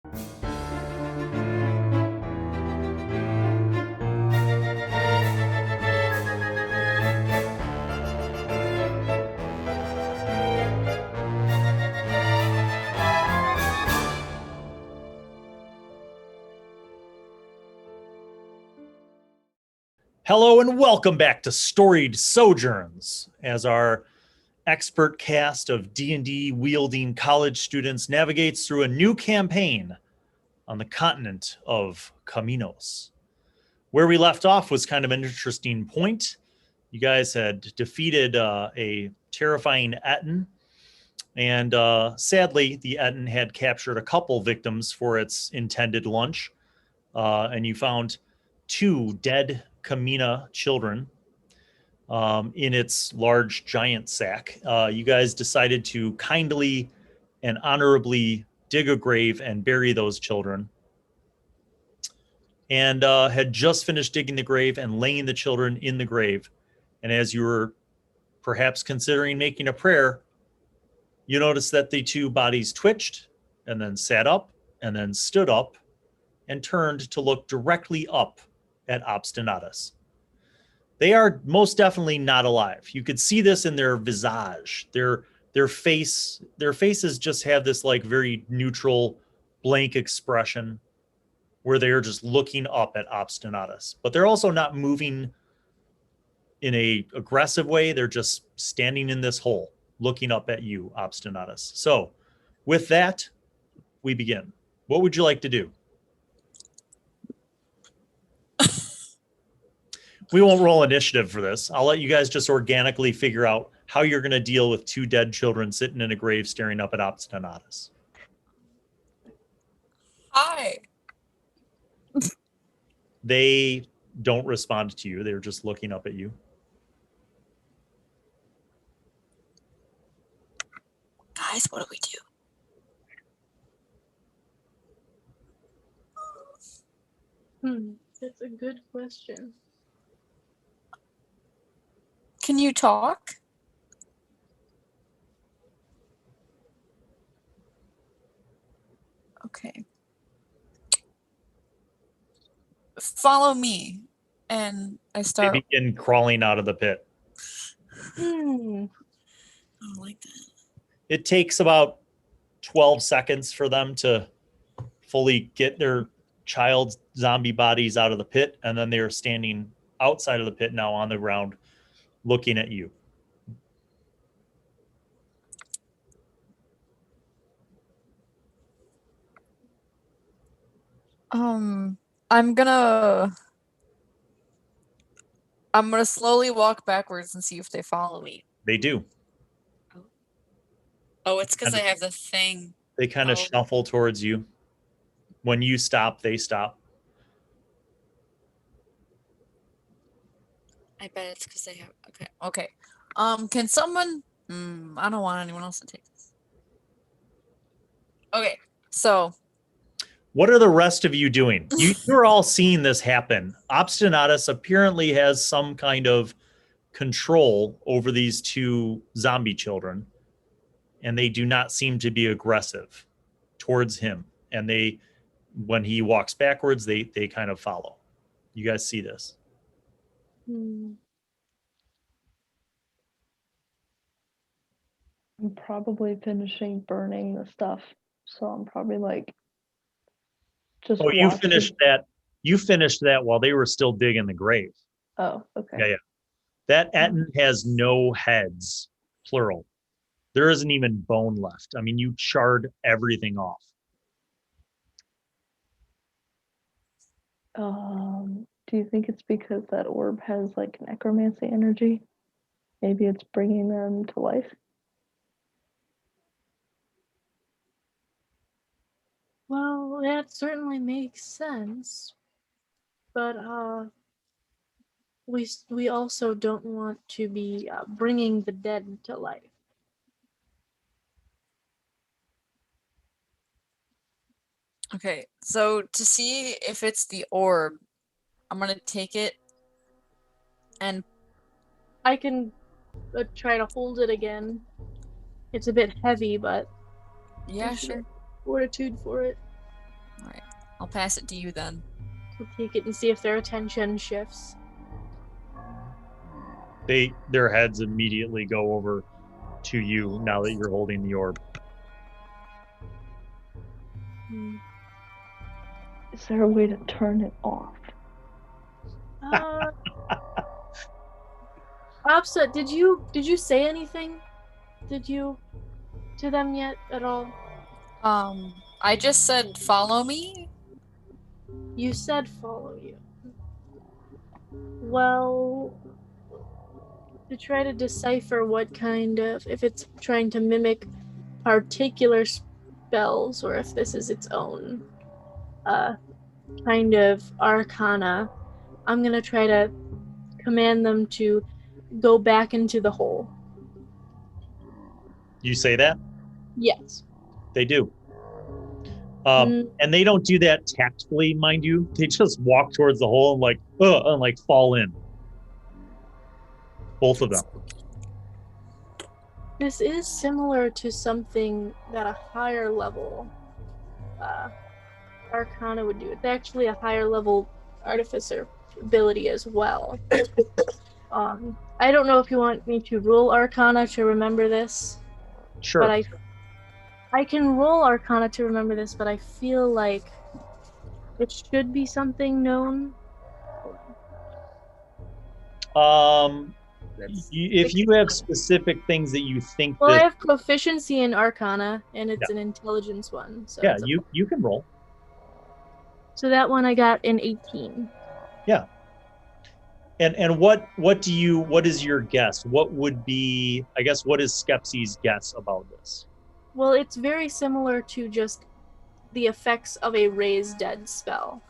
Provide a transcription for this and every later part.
Hello and welcome back to Storied Sojourns, as our expert cast of D&D wielding college students navigates through a new campaign on the continent of Chamenos. Where we left off was kind of an interesting point. You guys had defeated a terrifying Etin, and sadly the Etin had captured a couple victims for its intended lunch, and you found 2 dead Chamena children in its large giant sack. You guys decided to kindly and honorably dig a grave and bury those children, and had just finished digging the grave and laying the children in the grave. And as you were perhaps considering making a prayer, you noticed that the 2 bodies twitched and then sat up and then stood up and turned to look directly up at Obstinatus. They are most definitely not alive. You could see this in their visage. Their faces just have this like very neutral, blank expression where they are just looking up at Obstinatus. But they're also not moving in a aggressive way. They're just standing in this hole, looking up at you, Obstinatus. So, with that, we begin. What would you like to do? We won't roll initiative for this. I'll let you guys just organically figure out how you're going to deal with 2 dead children sitting in a grave staring up at Obstinatus. Hi. They don't respond to you. They're just looking up at you. Guys, what do we do? That's a good question. Can you talk? Okay. Follow me. And I start. They begin crawling out of the pit. I don't like that. It takes about 12 seconds for them to fully get their child zombie bodies out of the pit, and then they are standing outside of the pit now on the ground looking at you. I'm gonna slowly walk backwards and see if they follow me. They do. Oh, it's because I have the thing. They kind of shuffle towards you. When you stop, they stop. I bet it's because they have. Okay. Can someone? I don't want anyone else to take this. Okay, so. What are the rest of you doing? You're all seeing this happen. Obstinatus apparently has some kind of control over these 2 zombie children, and they do not seem to be aggressive towards him. And when he walks backwards, they kind of follow. You guys see this? I'm probably finishing burning the stuff, so I'm probably like just. Oh, you finished that. You finished that while they were still digging the grave. Oh, okay. Yeah. That Etin has no heads, plural. There isn't even bone left. I mean, you charred everything off. Do you think it's because that orb has like necromancy energy? Maybe it's bringing them to life? Well, that certainly makes sense. But we also don't want to be bringing the dead to life. Okay, so to see if it's the orb, I'm gonna take it and I can try to hold it again. It's a bit heavy, but yeah, sure. fortitude for it. Alright. I'll pass it to you then. We'll take it and see if their attention shifts. Their heads immediately go over to you now that you're holding the orb. Is there a way to turn it off? Opsa, did you say anything? Did you to them yet at all? I just said follow me. You said follow you. Well, to try to decipher what kind of, if it's trying to mimic particular spells or if this is its own kind of arcana, I'm gonna try to command them to go back into the hole. You say that? Yes. They do. And they don't do that tactfully, mind you. They just walk towards the hole and like fall in. Both of them. This is similar to something that a higher level arcana would do. It's actually a higher level artificer ability as well. I don't know if you want me to roll arcana to remember this. Sure. But I can roll arcana to remember this, but I feel like it should be something known. If you have specific things that you think Well, I that, have proficiency in arcana, and it's an intelligence one. So yeah, it's you can roll. So that one I got an 18. Yeah. And what is your guess? What would be, I guess, what is Skepsi's guess about this? Well, it's very similar to just the effects of a raise dead spell.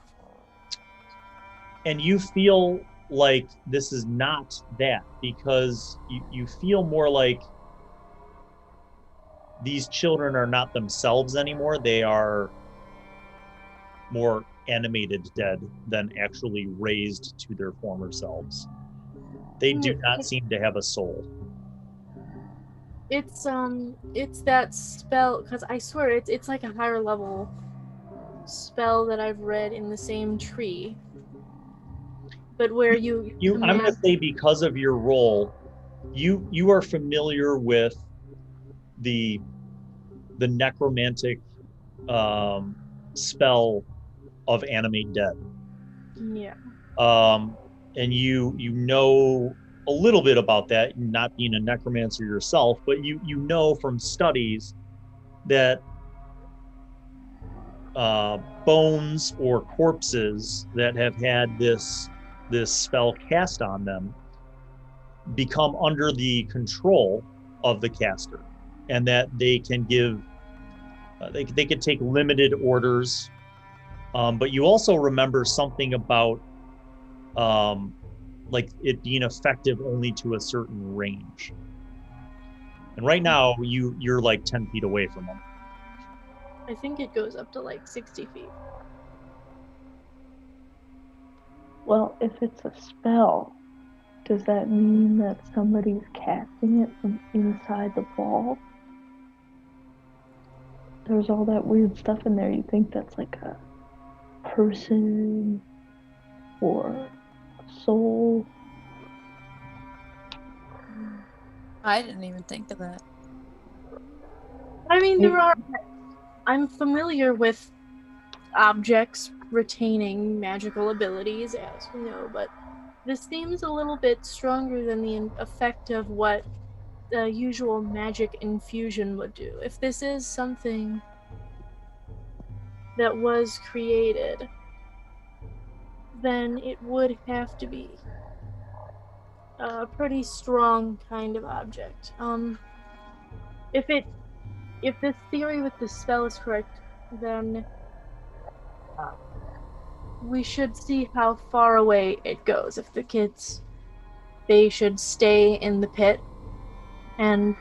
And you feel like this is not that, because you feel more like these children are not themselves anymore. They are more animated dead than actually raised to their former selves. They do not seem to have a soul. It's that spell, because I swear it's like a higher level spell that I've read in the same tree. But where I'm gonna say, because of your role, you are familiar with the necromantic spell of animate dead. Yeah. And you know a little bit about that, not being a necromancer yourself, but you know from studies that bones or corpses that have had this spell cast on them become under the control of the caster, and that they can give they could take limited orders, but you also remember something about like it being effective only to a certain range. And right now you're like 10 feet away from them. I think it goes up to like 60 feet. Well, if it's a spell, does that mean that somebody's casting it from inside the ball? There's all that weird stuff in there. You think that's like a person or a soul? I didn't even think of that. I mean, I'm familiar with objects retaining magical abilities, as we know, but this seems a little bit stronger than the effect of what the usual magic infusion would do. If this is something that was created, then it would have to be a pretty strong kind of object. If this theory with the spell is correct, then we should see how far away it goes. If the kids, they should stay in the pit, and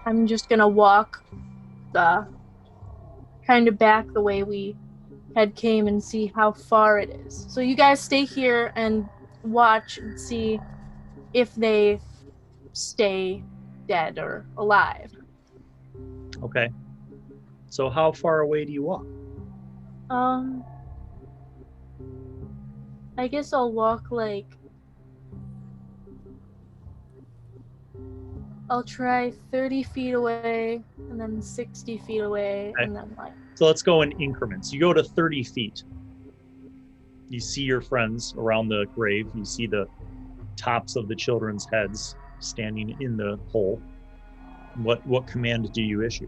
I'm just gonna walk kind of back the way we had came and see how far it is. So you guys stay here and watch and see if they stay dead or alive. Okay. So how far away do you walk? I guess I'll walk like... I'll try 30 feet away, and then 60 feet away, Okay. and then like... So let's go in increments. You go to 30 feet. You see your friends around the grave. You see the tops of the children's heads standing in the hole. What command do you issue?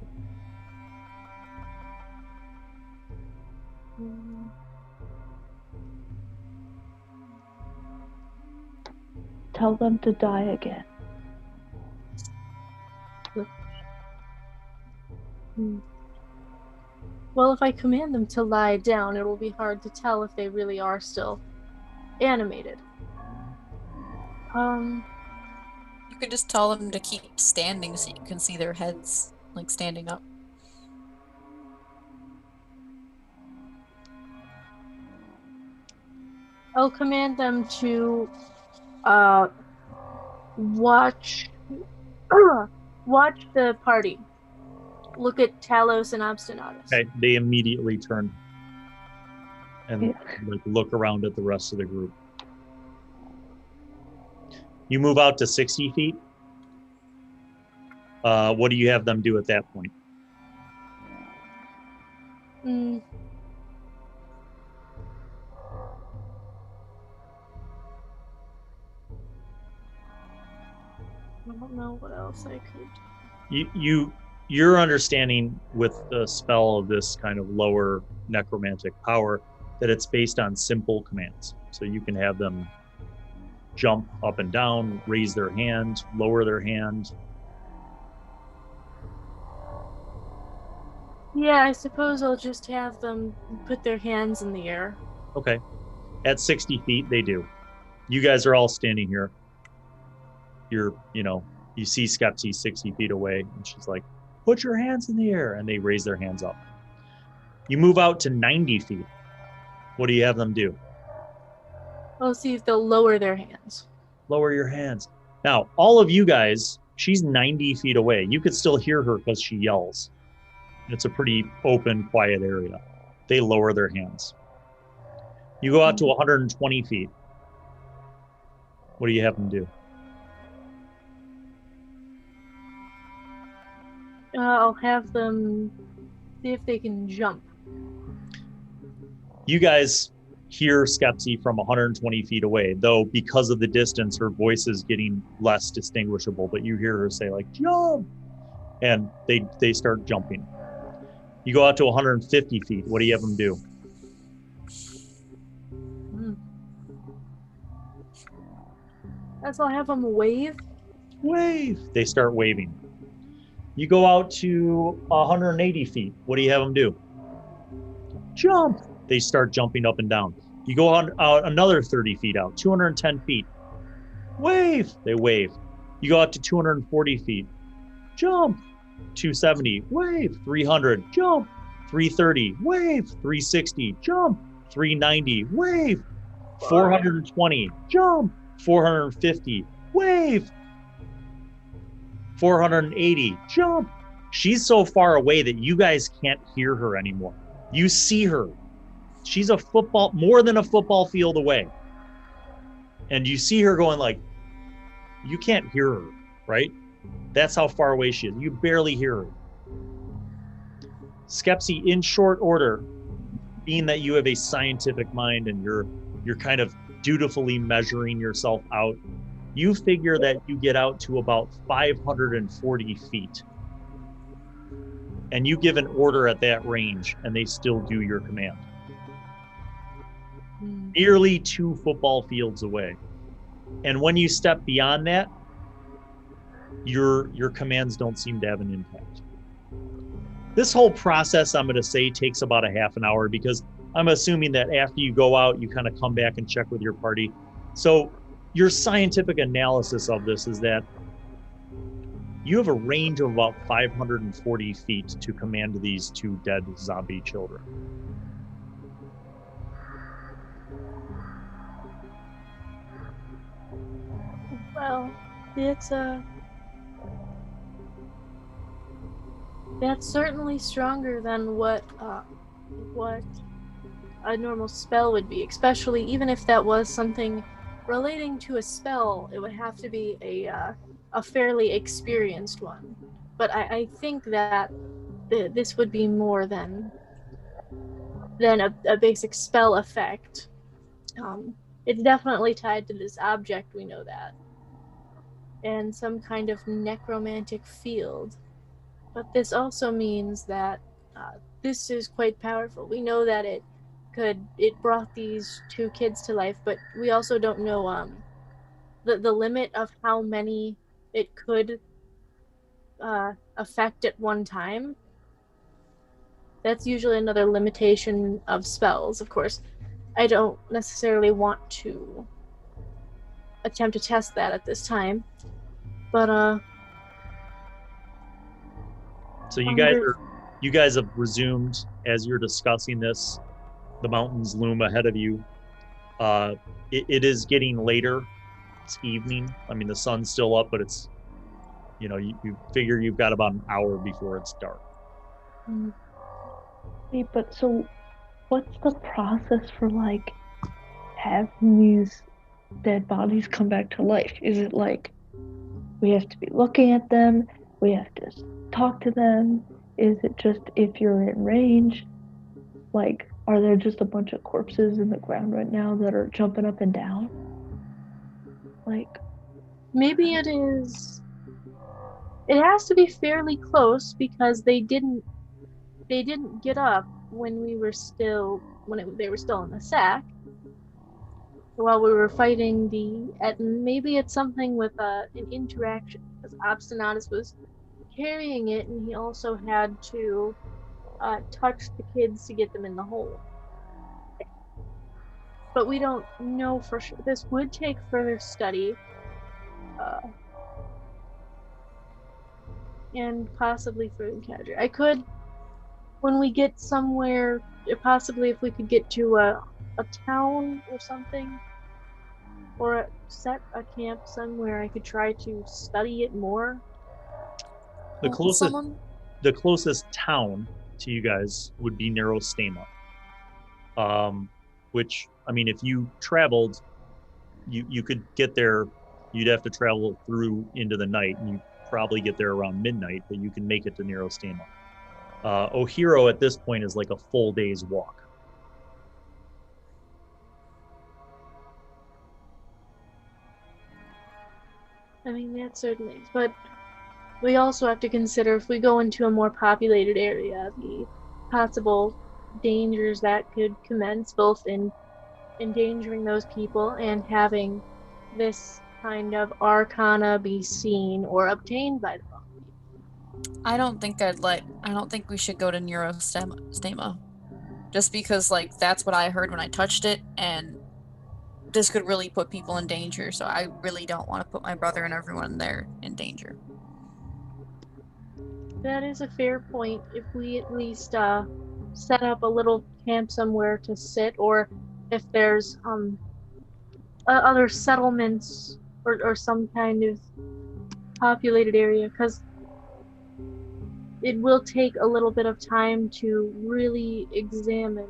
Tell them to die again. Well, if I command them to lie down, it will be hard to tell if they really are still animated. You could just tell them to keep standing so you can see their heads, like, standing up. I'll command them to watch the party. Look at Talos and Obstinatus. Okay, they immediately turn and like look around at the rest of the group. You move out to 60 feet. What do you have them do at that point? I don't know what else I could. Your understanding with the spell of this kind of lower necromantic power that it's based on simple commands. So you can have them jump up and down, raise their hand, lower their hand. Yeah, I suppose I'll just have them put their hands in the air. Okay. At 60 feet, they do. You guys are all standing here. You see Skepsi 60 feet away, and she's like, put your hands in the air, and they raise their hands up. You move out to 90 feet. What do you have them do? I'll see if they'll lower their hands. Lower your hands. Now, all of you guys, she's 90 feet away. You could still hear her because she yells. It's a pretty open, quiet area. They lower their hands. You go out to 120 feet. What do you have them do? I'll have them see if they can jump. You guys hear Skepsi from 120 feet away, though because of the distance, her voice is getting less distinguishable, but you hear her say, like, jump! And they start jumping. You go out to 150 feet. What do you have them do? Guess I'll have them wave. Wave! They start waving. You go out to 180 feet. What do you have them do? Jump! They start jumping up and down. You go out another 30 feet out, 210 feet. Wave! They wave. You go out to 240 feet. Jump! 270. Wave! 300. Jump! 330. Wave! 360. Jump! 390. Wave! 420. Jump! 450. Wave! 480. Jump! She's so far away that you guys can't hear her anymore. You see her. She's more than a football field away. And you see her going like, you can't hear her, right? That's how far away she is. You barely hear her. Skepsi, in short order, being that you have a scientific mind and you're kind of dutifully measuring yourself out, you figure that you get out to about 540 feet. And you give an order at that range, and they still do your command. Nearly 2 football fields away. And when you step beyond that, your commands don't seem to have an impact. This whole process, I'm going to say, takes about a half an hour, because I'm assuming that after you go out, you kind of come back and check with your party. So your scientific analysis of this is that you have a range of about 540 feet to command these 2 dead zombie children. Well, that's certainly stronger than what a normal spell would be, especially even if that was something relating to a spell, it would have to be a fairly experienced one. But I think that this would be more than a basic spell effect. It's definitely tied to this object, we know that. And some kind of necromantic field. But this also means that this is quite powerful. We know that it brought these 2 kids to life, but we also don't know the limit of how many it could affect at one time. That's usually another limitation of spells, of course. I don't necessarily want to attempt to test that at this time, but So you guys have resumed as you're discussing this. The mountains loom ahead of you. It is getting later. It's evening. I mean, the sun's still up, but it's, you figure you've got about an hour before it's dark. Hey, but so what's the process for, like, having these dead bodies come back to life? Is it like we have to be looking at them? We have to talk to them? Is it just if you're in range? Like, are there just a bunch of corpses in the ground right now that are jumping up and down? Like, maybe it is. It has to be fairly close because they didn't get up when they were still in the sack while we were fighting maybe it's something with an interaction, because Obstinatus was carrying it and he also had to touch the kids to get them in the hole. But we don't know for sure. This would take further study and possibly further encounter. I could, when we get somewhere, possibly if we could get to a town or something, or set a camp somewhere, I could try to study it more. The closest town to you guys would be Nerostema. Which, I mean, if you traveled, you could get there. You'd have to travel through into the night, and you probably get there around midnight, but you can make it to Nerostema. Ohiro at this point is like a full day's walk. I mean, that certainly is, but we also have to consider if we go into a more populated area, the possible dangers that could commence, both in endangering those people and having this kind of arcana be seen or obtained by the wrong people. I don't think we should go to Nerostema. Just because, like, that's what I heard when I touched it, and this could really put people in danger, so I really don't want to put my brother and everyone there in danger. That is a fair point. If we at least set up a little camp somewhere to sit, or if there's other settlements or some kind of populated area, because it will take a little bit of time to really examine.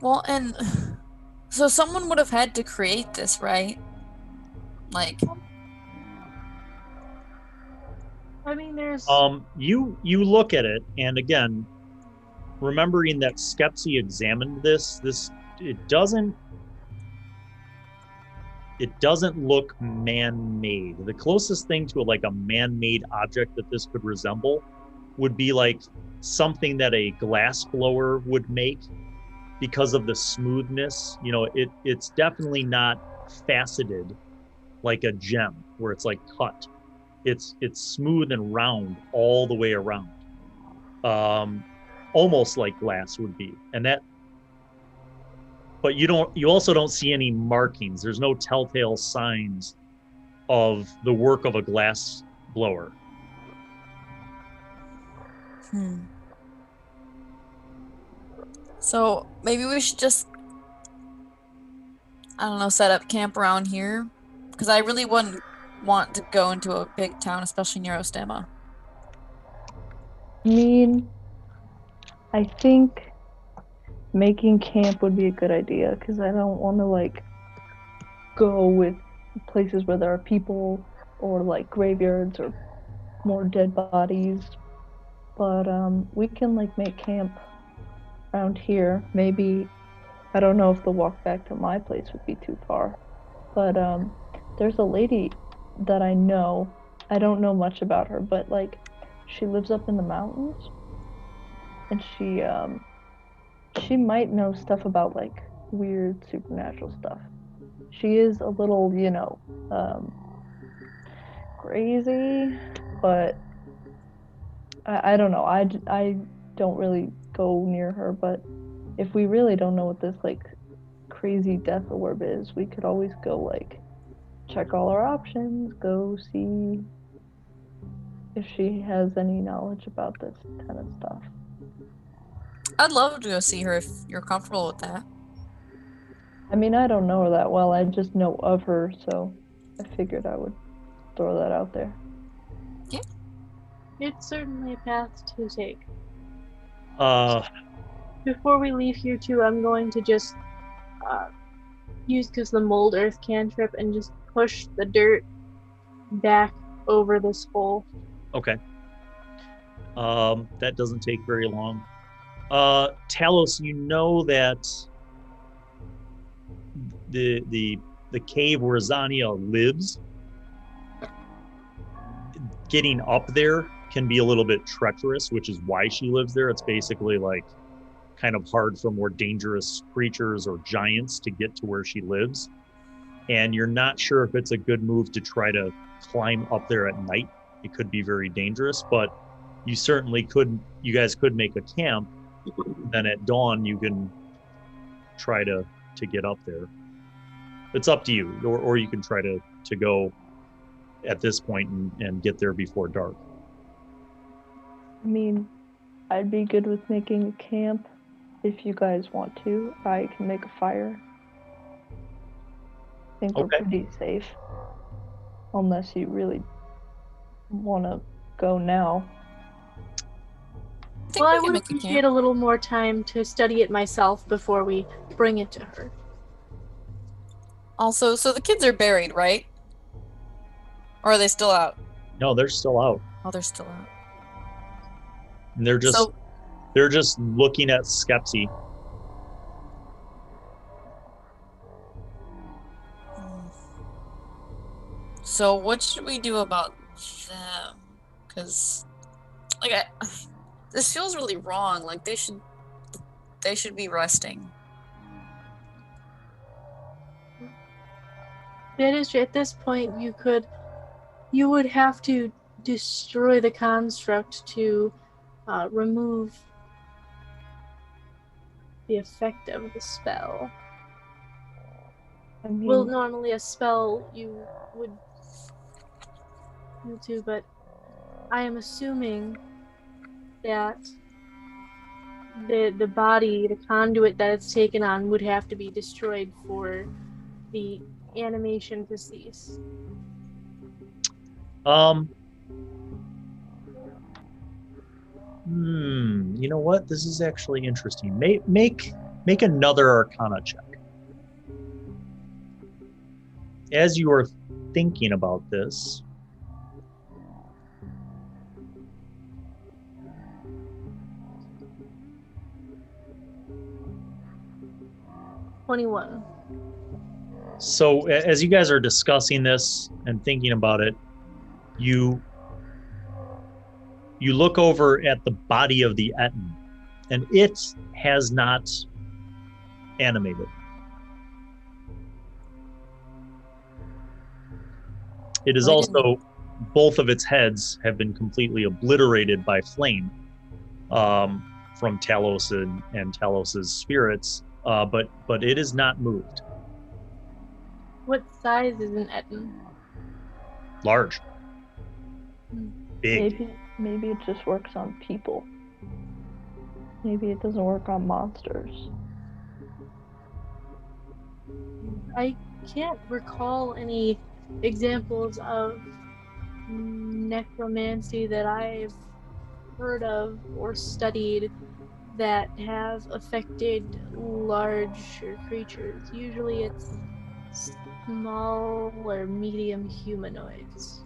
Well, and so someone would have had to create this, right? Like, I mean, there's you look at it, and again, remembering that Skepsi examined this it doesn't look man-made. The closest thing to a man-made object that this could resemble would be like something that a glass blower would make, because of the smoothness. It's definitely not faceted like a gem where it's like cut. It's smooth and round all the way around, almost like glass would be. But you also don't see any markings. There's no telltale signs of the work of a glass blower. So maybe we should just, I don't know, set up camp around here, because I really wouldn't want to go into a big town, especially Nerostema. I mean, I think making camp would be a good idea, because I don't want to, like, go with places where there are people, or, like, graveyards, or more dead bodies. But, we can, like, make camp around here. Maybe, I don't know if the walk back to my place would be too far. But, there's a lady that I know. I don't know much about her, but, like, she lives up in the mountains. And she might know stuff about, like, weird supernatural stuff. She is a little, crazy, but I don't know. I don't really go near her, but if we really don't know what this, like, crazy death orb is, we could always go, like, check all our options, go see if she has any knowledge about this kind of stuff. I'd love to go see her if you're comfortable with that. I mean, I don't know her that well. I just know of her, so I figured I would throw that out there. Yeah. It's certainly a path to take. Before we leave here, too, I'm going to just use the mold earth cantrip and just push the dirt back over this hole. Okay. That doesn't take very long. Talos, you know that the cave where Zania lives, getting up there can be a little bit treacherous, which is why she lives there. It's basically like kind of hard for more dangerous creatures or giants to get to where she lives. And you're not sure if it's a good move to try to climb up there at night. It could be very dangerous, but you guys could make a camp. Then at dawn, you can try to get up there. It's up to you, or you can try to go at this point and get there before dark. I mean, I'd be good with making a camp. If you guys want to, I can make a fire. I think we're pretty safe. Unless you really want to go now. I would appreciate a little more time to study it myself before we bring it to her. Also, so the kids are buried, right? Or are they still out? No, they're still out. Oh, they're still out. And they're just looking at Skepsi. So what should we do about them? Because, like, this feels really wrong. Like, they should be resting. That is, at this point, you would have to destroy the construct to remove the effect of the spell. I mean, Well, normally a spell you would do too, but I am assuming that the body, the conduit that it's taken on, would have to be destroyed for the animation to cease. You know what? This is actually interesting. Make another Arcana check. As you are thinking about this, $21. So as you guys are discussing this and thinking about it, you look over at the body of the Etin, and it has not animated. It is also, both of its heads have been completely obliterated by flame from Talos and Talos's spirits, but it is not moved. What size is an Etin? Large. Big. Maybe it just works on people. Maybe it doesn't work on monsters. I can't recall any examples of necromancy that I've heard of or studied that have affected larger creatures. Usually it's small or medium humanoids.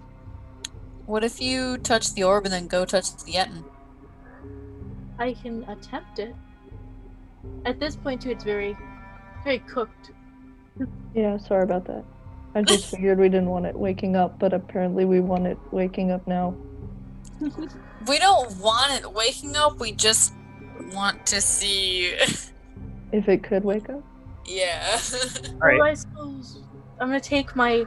What if you touch the orb and then go touch the Etten? I can attempt it. At this point, too, it's very, very cooked. Yeah, sorry about that. I just figured we didn't want it waking up, but apparently we want it waking up now. We don't want it waking up, we just want to see. If it could wake up? Yeah. All right. Well, I suppose I'm gonna take my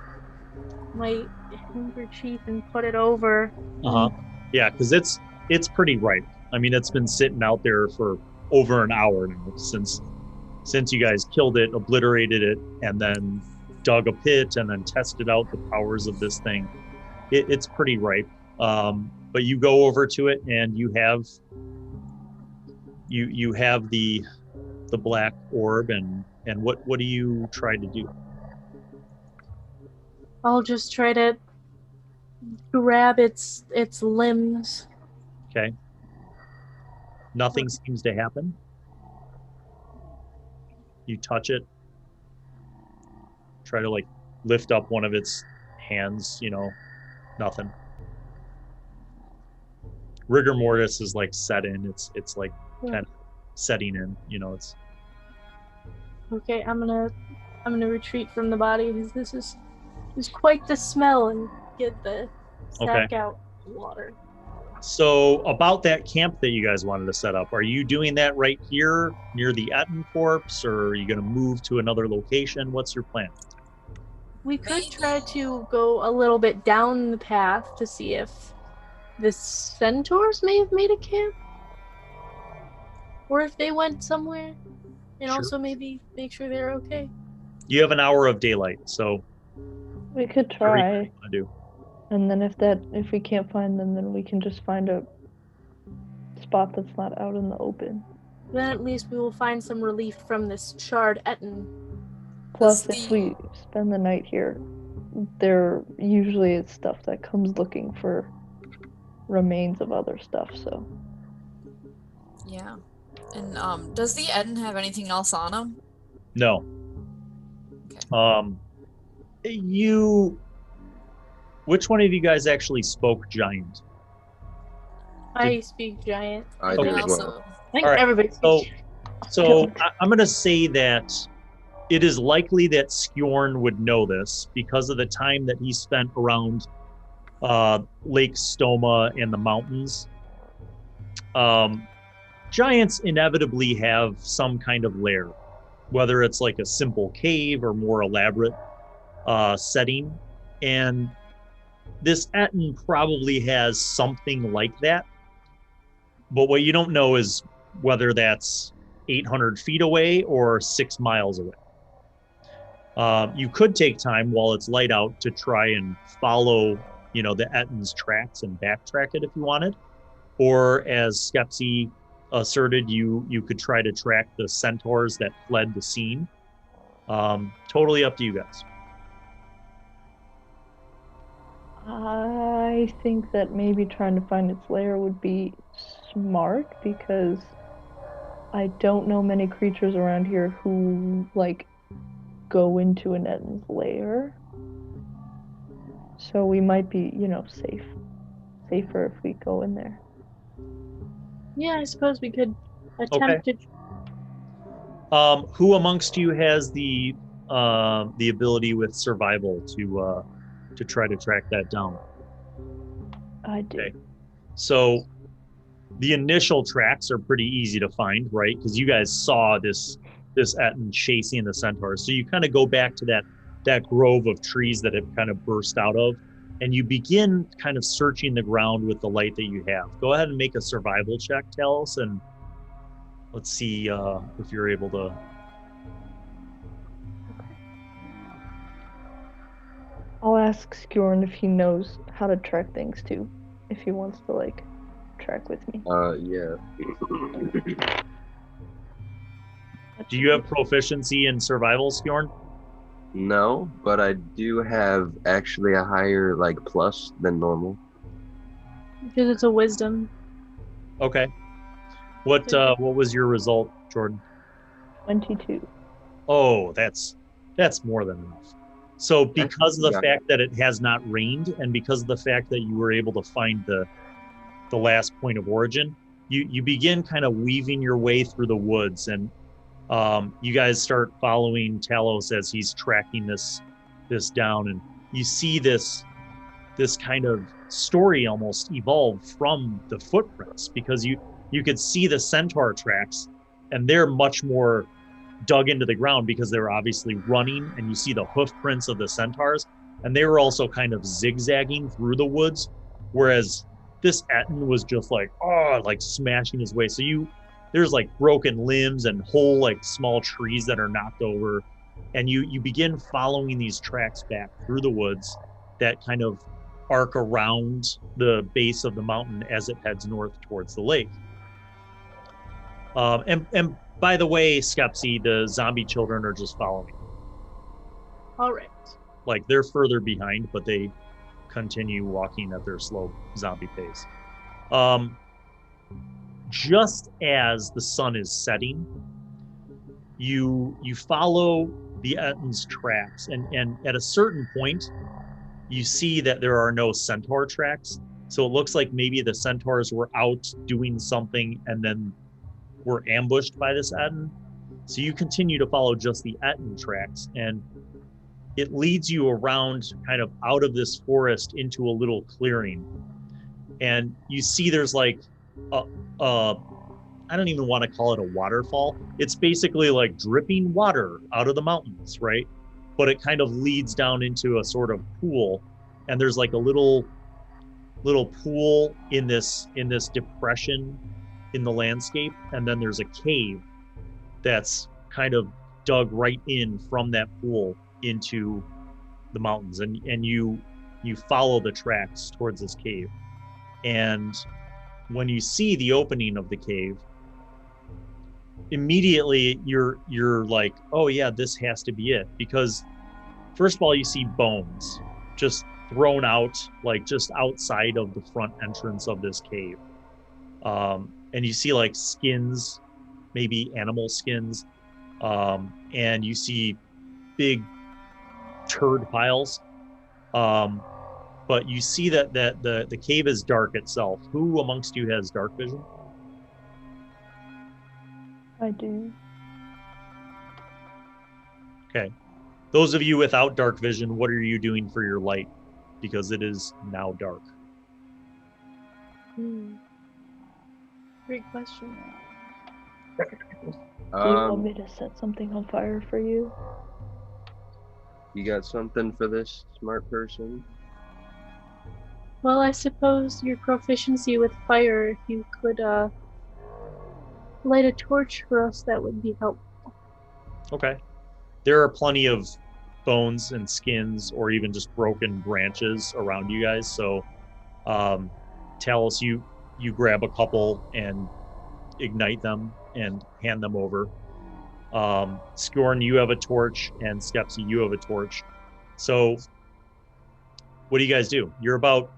handkerchief and put it over. Yeah, because it's pretty ripe. I mean, it's been sitting out there for over an hour now since you guys killed it, obliterated it, and then dug a pit and then tested out the powers of this thing. It's pretty ripe. But you go over to it and you have the black orb, and what do you try to do? I'll just try to grab its limbs. Okay. Nothing seems to happen. You touch it. Try to like lift up one of its hands, nothing. Rigor mortis is like set in. It's like kind of setting in, it's Okay, I'm gonna retreat from the body because this is quite the smell, and get the sack out of the water. So about that camp that you guys wanted to set up, are you doing that right here near the Etten corpse, or are you going to move to another location? What's your plan? We could try to go a little bit down the path to see if the centaurs may have made a camp, or if they went somewhere, and Sure. also maybe make sure they're okay. You have an hour of daylight, so We could whatever try. you want to do. And then if we can't find them, then we can just find a spot that's not out in the open. Then at least we will find some relief from this charred Etten. Plus, Does if the- we spend the night here, there usually is stuff that comes looking for remains of other stuff, so. Yeah. And does the Etten have anything else on him? No. Which one of you guys actually spoke giant? I speak giant. I Okay. do I as also well. I think All right, everybody so- speaks giant. So I'm going to say that it is likely that Skjorn would know this because of the time that he spent around Lake Stoma and the mountains. Giants inevitably have some kind of lair, whether it's like a simple cave or more elaborate setting. And this Etten probably has something like that. But what you don't know is whether that's 800 feet away or 6 miles away. You could take time while it's light out to try and follow, the Etten's tracks and backtrack it if you wanted. Or as Skepsi asserted, you could try to track the centaurs that fled the scene. Totally up to you guys. I think that maybe trying to find its lair would be smart, because I don't know many creatures around here who, go into an Etten's lair. So we might be, safer if we go in there. Yeah, I suppose we could attempt to. Who amongst you has the ability with survival to try to track that down? I do. Okay. So the initial tracks are pretty easy to find, right? Because you guys saw this Etten chasing the centaurs. So you kind of go back to that grove of trees that have kind of burst out of, and you begin kind of searching the ground with the light that you have. Go ahead and make a survival check, Talos, and let's see if you're able to. I'll ask Skjorn if he knows how to track things too, if he wants to track with me. Yeah. Do you have proficiency in survival, Skjorn? No, but I do have actually a higher plus than normal. Because it's a wisdom. Okay. What was your result, Jordan? 22. Oh, that's more than enough. So because of the Yeah. fact that it has not rained, and because of the fact that you were able to find the last point of origin, you begin kind of weaving your way through the woods, and you guys start following Talos as he's tracking this down, and you see this kind of story almost evolve from the footprints, because you could see the centaur tracks, and they're much more dug into the ground because they were obviously running, and you see the hoof prints of the centaurs, and they were also kind of zigzagging through the woods, whereas this Etten was just like smashing his way. So there's like broken limbs and whole like small trees that are knocked over, and you begin following these tracks back through the woods that kind of arc around the base of the mountain as it heads north towards the lake. And by the way, Skepsi, the zombie children are just following. All right. Like they're further behind, but they continue walking at their slow zombie pace. Just as the sun is setting, you follow the Etten's tracks, and at a certain point, you see that there are no centaur tracks. So it looks like maybe the centaurs were out doing something and then were ambushed by this Etten. So you continue to follow just the Etten tracks, and it leads you around kind of out of this forest into a little clearing. And you see there's like I don't even want to call it a waterfall. It's basically like dripping water out of the mountains, right? But it kind of leads down into a sort of pool, and there's like a little pool in this depression in the landscape, and then there's a cave that's kind of dug right in from that pool into the mountains, and you follow the tracks towards this cave. And when you see the opening of the cave, immediately you're like, oh yeah, this has to be it, because first of all, you see bones just thrown out, like just outside of the front entrance of this cave, and you see like skins, maybe animal skins, and you see big turd piles, but you see that the cave is dark itself. Who amongst you has dark vision? I do. Okay. Those of you without dark vision, what are you doing for your light? Because it is now dark. Great question. Do you want me to set something on fire for you? You got something for this smart person? Well, I suppose your proficiency with fire, if you could light a torch for us, that would be helpful. Okay. There are plenty of bones and skins, or even just broken branches around you guys. So, Talos, you grab a couple and ignite them and hand them over. Skjorn, you have a torch, and Skepsi, you have a torch. So, what do you guys do? You're about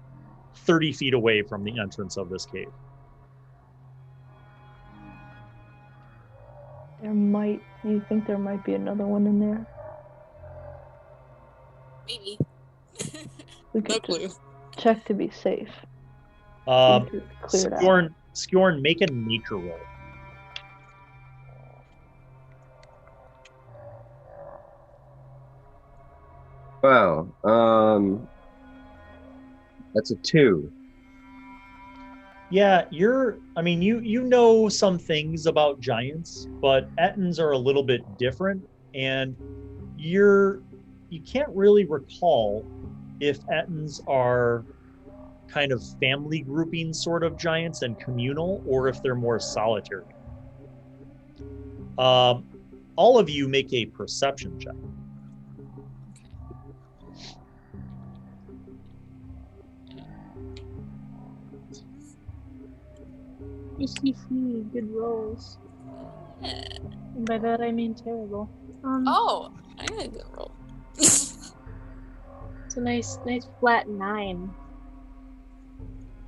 30 feet away from the entrance of this cave. You think there might be another one in there? Maybe. We No could clue. just check to be safe. Clear it out. Skjorn, make a nature roll. Wow. That's a 2. Yeah, you know some things about giants, but Ettins are a little bit different, and you can't really recall if Ettins are kind of family grouping sort of giants and communal, or if they're more solitary. All of you make a perception check. Good rolls. And by that I mean terrible. Oh, I got a good roll. It's a nice flat 9.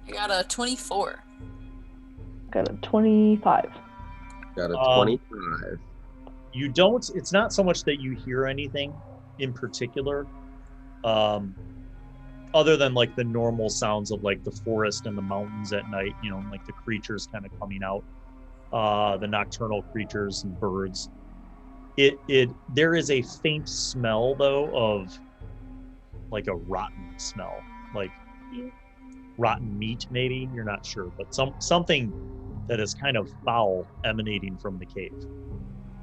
I got a 24. Got a 25. Got a 25. You don't, it's not so much that you hear anything in particular, other than like the normal sounds of like the forest and the mountains at night, you know, and like the creatures kind of coming out, the nocturnal creatures and birds. There is a faint smell though of like a rotten smell, like rotten meat maybe, you're not sure, but something that is kind of foul emanating from the cave.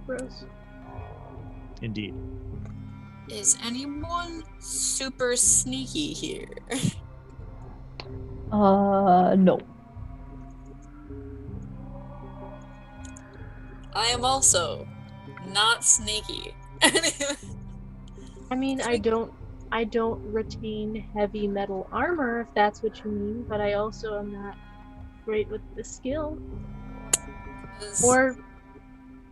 Gross. Indeed. Is anyone super sneaky here? No. I am also not sneaky. I mean, I don't retain heavy metal armor, if that's what you mean, but I also am not great with the skill. Or,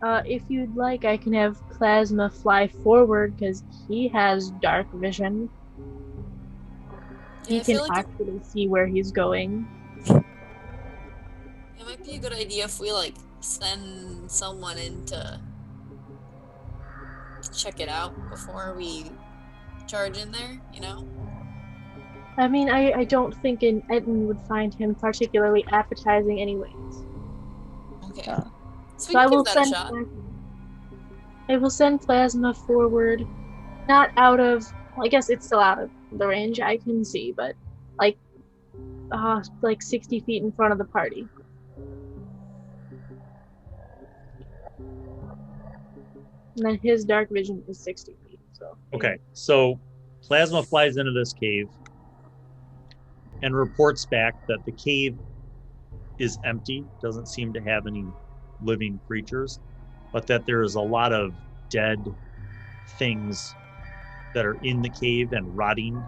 if you'd like, I can have Plasma fly forward, because he has dark vision. He can actually see where he's going. It might be a good idea if we, like, send someone in to check it out before we charge in there, you know? I mean, I don't think Etten would find him particularly appetizing anyways. Okay. So we So can give that a shot. I will send Plasma forward, not out of, well, I guess it's still out of the range I can see, but like 60 feet in front of the party. And then his dark vision is 60 feet. So Okay, so Plasma flies into this cave and reports back that the cave is empty, doesn't seem to have any living creatures, but that there is a lot of dead things that are in the cave and rotting,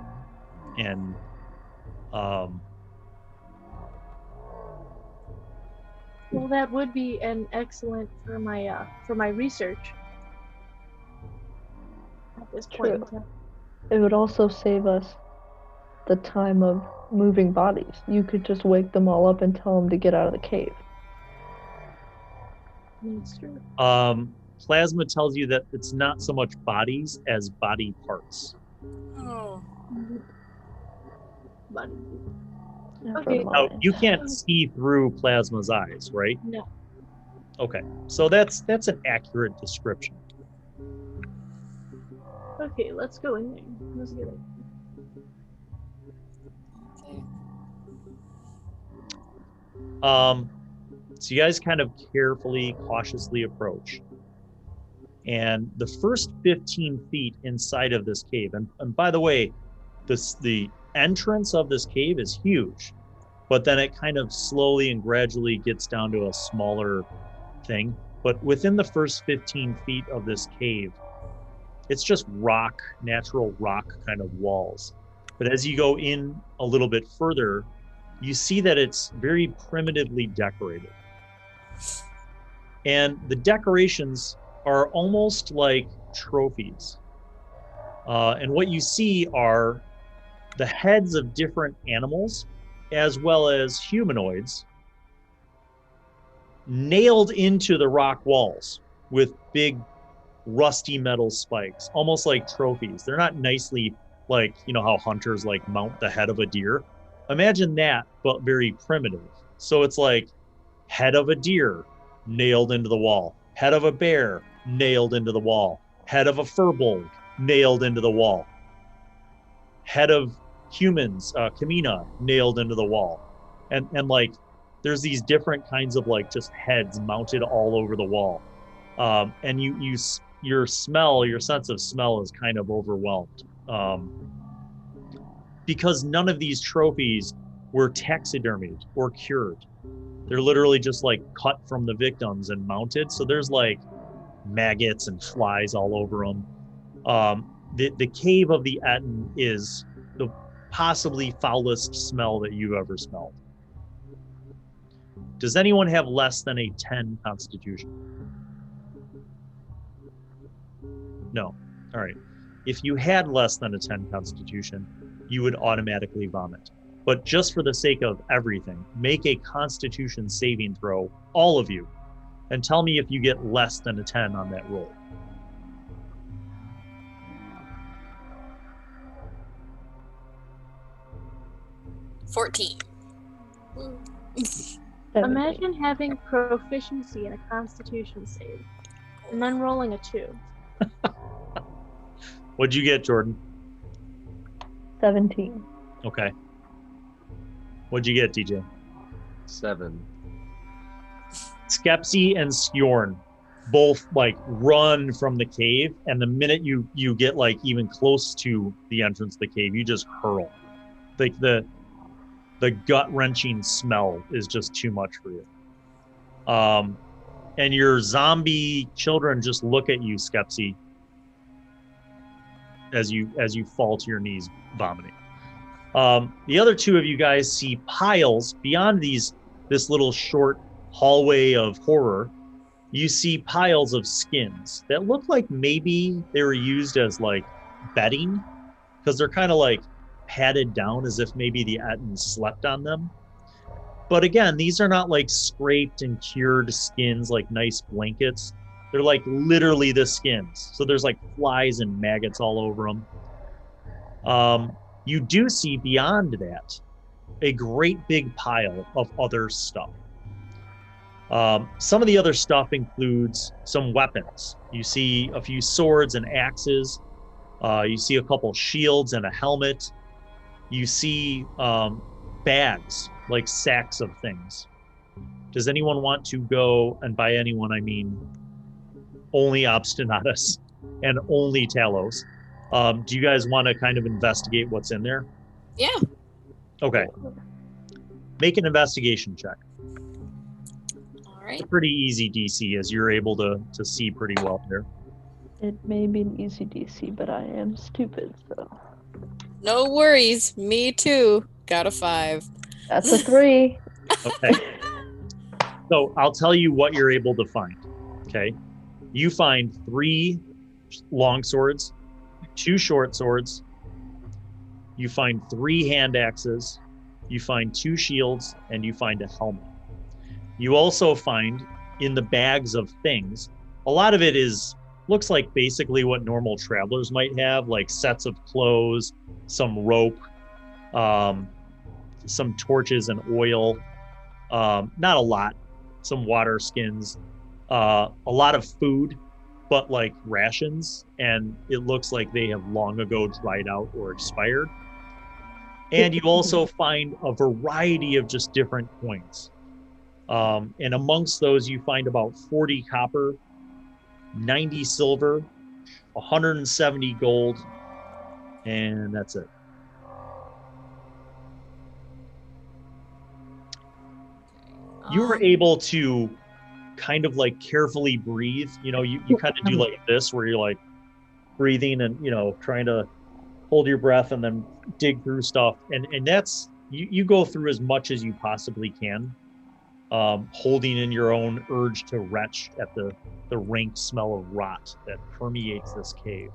and well, that would be an excellent for my research at this point in time. It would also save us the time of moving bodies. You could just wake them all up and tell them to get out of the cave. That's true. Plasma tells you that it's not so much bodies as body parts. Oh. But Yeah, Okay. Now, you can't see through Plasma's eyes, right? no. Okay, so that's an accurate description. Okay, let's go in there. Let's get it. Okay. So you guys kind of carefully, cautiously approach. And the first 15 feet inside of this cave, and by the way, the entrance of this cave is huge, but then it kind of slowly and gradually gets down to a smaller thing. But within the first 15 feet of this cave, it's just rock, natural rock kind of walls. But as you go in a little bit further, you see that it's very primitively decorated. And the decorations are almost like trophies. And what you see are the heads of different animals, as well as humanoids, nailed into the rock walls with big rusty metal spikes, almost like trophies. They're not nicely, like, you know how hunters like mount the head of a deer. Imagine that, but very primitive. So it's like head of a deer nailed into the wall, head of a bear nailed into the wall, head of a furbolg nailed into the wall, head of humans, Kamina, nailed into the wall. And like there's these different kinds of like just heads mounted all over the wall. And your sense of smell is kind of overwhelmed. Because none of these trophies were taxidermied or cured. They're literally just like cut from the victims and mounted. So there's like maggots and flies all over them. The cave of the Etten is the possibly foulest smell that you've ever smelled. Does anyone have less than a 10 constitution? No. All right. If you had less than a 10 constitution, you would automatically vomit. But just for the sake of everything, make a Constitution saving throw, all of you, and tell me if you get less than a 10 on that roll. $14. Imagine having proficiency in a Constitution save, and then rolling a 2. What'd you get, Jordan? 17. Okay. What'd you get, DJ? 7. Skepsi and Skjorn both like run from the cave, and the minute you get like even close to the entrance of the cave, you just hurl. Like the gut-wrenching smell is just too much for you. And your zombie children just look at you, Skepsi, as you fall to your knees vomiting. The other two of you guys see piles beyond this little short hallway of horror. You see piles of skins that look like maybe they were used as like bedding, because they're kind of like padded down as if maybe the Ettins slept on them. But again, these are not like scraped and cured skins like nice blankets. They're like literally the skins. So there's like flies and maggots all over them. You do see beyond that a great big pile of other stuff. Some of the other stuff includes some weapons. You see a few swords and axes. You see a couple shields and a helmet. You see bags, like sacks of things. Does anyone want to go, and by anyone I mean only Obstinatus and only Talos. Do you guys want to kind of investigate what's in there? Yeah. Okay. Make an investigation check. All right. It's a pretty easy DC, as you're able to see pretty well there. It may be an easy DC, but I am stupid, so. No worries. Me too. Got a 5. That's a 3. Okay. So I'll tell you what you're able to find. Okay. You find 3 long swords, 2 short swords. You find 3 hand axes. You find 2 shields, and you find a helmet. You also find in the bags of things, a lot of it looks like basically what normal travelers might have, like sets of clothes, some rope, some torches and oil, not a lot, some water skins, a lot of food, but like rations, and it looks like they have long ago dried out or expired. And you also find a variety of just different coins. And amongst those, you find about 40 copper, 90 silver, 170 gold, and that's it. You were able to kind of like carefully breathe. You know, you kind of do like this, where you're like breathing and, you know, trying to hold your breath and then dig through stuff. And that's, you go through as much as you possibly can, holding in your own urge to retch at the rank smell of rot that permeates this cave.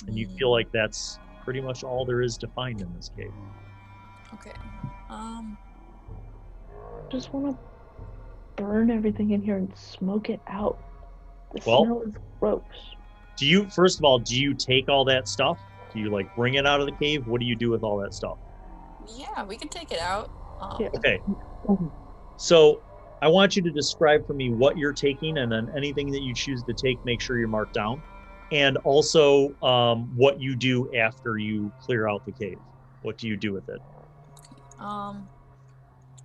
And you feel like that's pretty much all there is to find in this cave. Okay. Just want to burn everything in here and smoke it out. The Well, smell is gross. Do you, first of all, do you take all that stuff? Do you like bring it out of the cave? What do you do with all that stuff? Yeah, we can take it out. Yeah. Okay. So I want you to describe for me what you're taking, and then anything that you choose to take, make sure you're marked down. And also what you do after you clear out the cave. What do you do with it?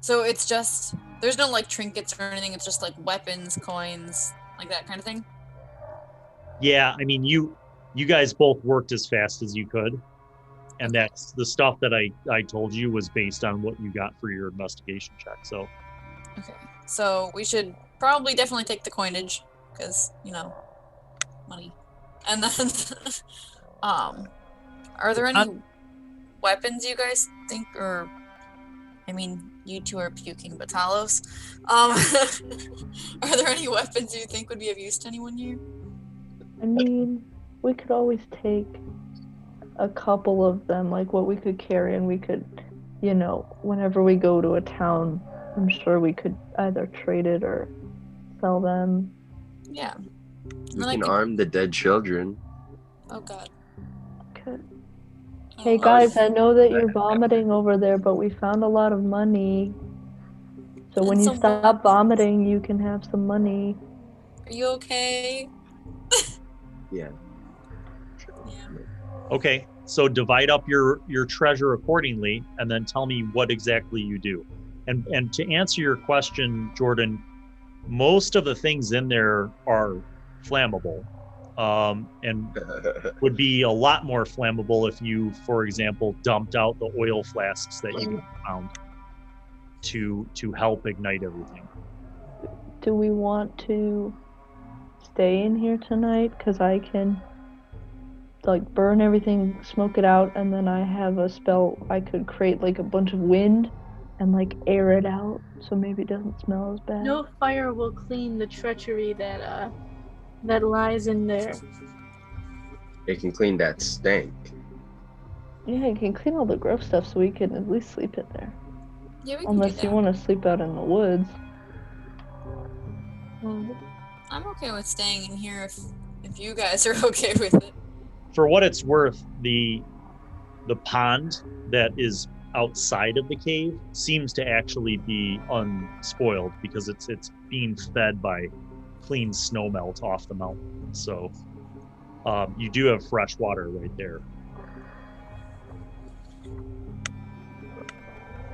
So it's just, there's no like trinkets or anything. It's just like weapons, coins, like that kind of thing. Yeah, I mean, you guys both worked as fast as you could. And that's the stuff that I told you was based on what you got for your investigation check. So, okay. So we should probably definitely take the coinage, because, you know, money. And then, are there any weapons you guys think, or, I mean, you two are puking, but Talos, are there any weapons you think would be of use to anyone here? I mean, we could always take a couple of them, like what we could carry, and we could, you know, whenever we go to a town, I'm sure we could either trade it or sell them. Yeah. We can arm the dead children. Oh god. Okay. Oh, Hey guys, I know that you're vomiting over there, but we found a lot of money. So when And you some stop weapons. vomiting, you can have some money. Are you okay? Yeah. Yeah. Okay, so divide up your treasure accordingly, and then tell me what exactly you do. And to answer your question, Jordan, most of the things in there are flammable, and would be a lot more flammable if you, for example, dumped out the oil flasks that you found to help ignite everything. Do we want to stay in here tonight? Because I can like burn everything, smoke it out, and then I have a spell I could create like a bunch of wind and like air it out so maybe it doesn't smell as bad. No fire will clean the treachery that lies in there. It can clean that stank. Yeah, you can clean all the gross stuff so we can at least sleep in there. Yeah, we can Unless do you that. want to sleep out in the woods. I'm okay with staying in here if you guys are okay with it. For what it's worth, the pond that is outside of the cave seems to actually be unspoiled because it's being fed by clean snow melt off the mountain. So you do have fresh water right there.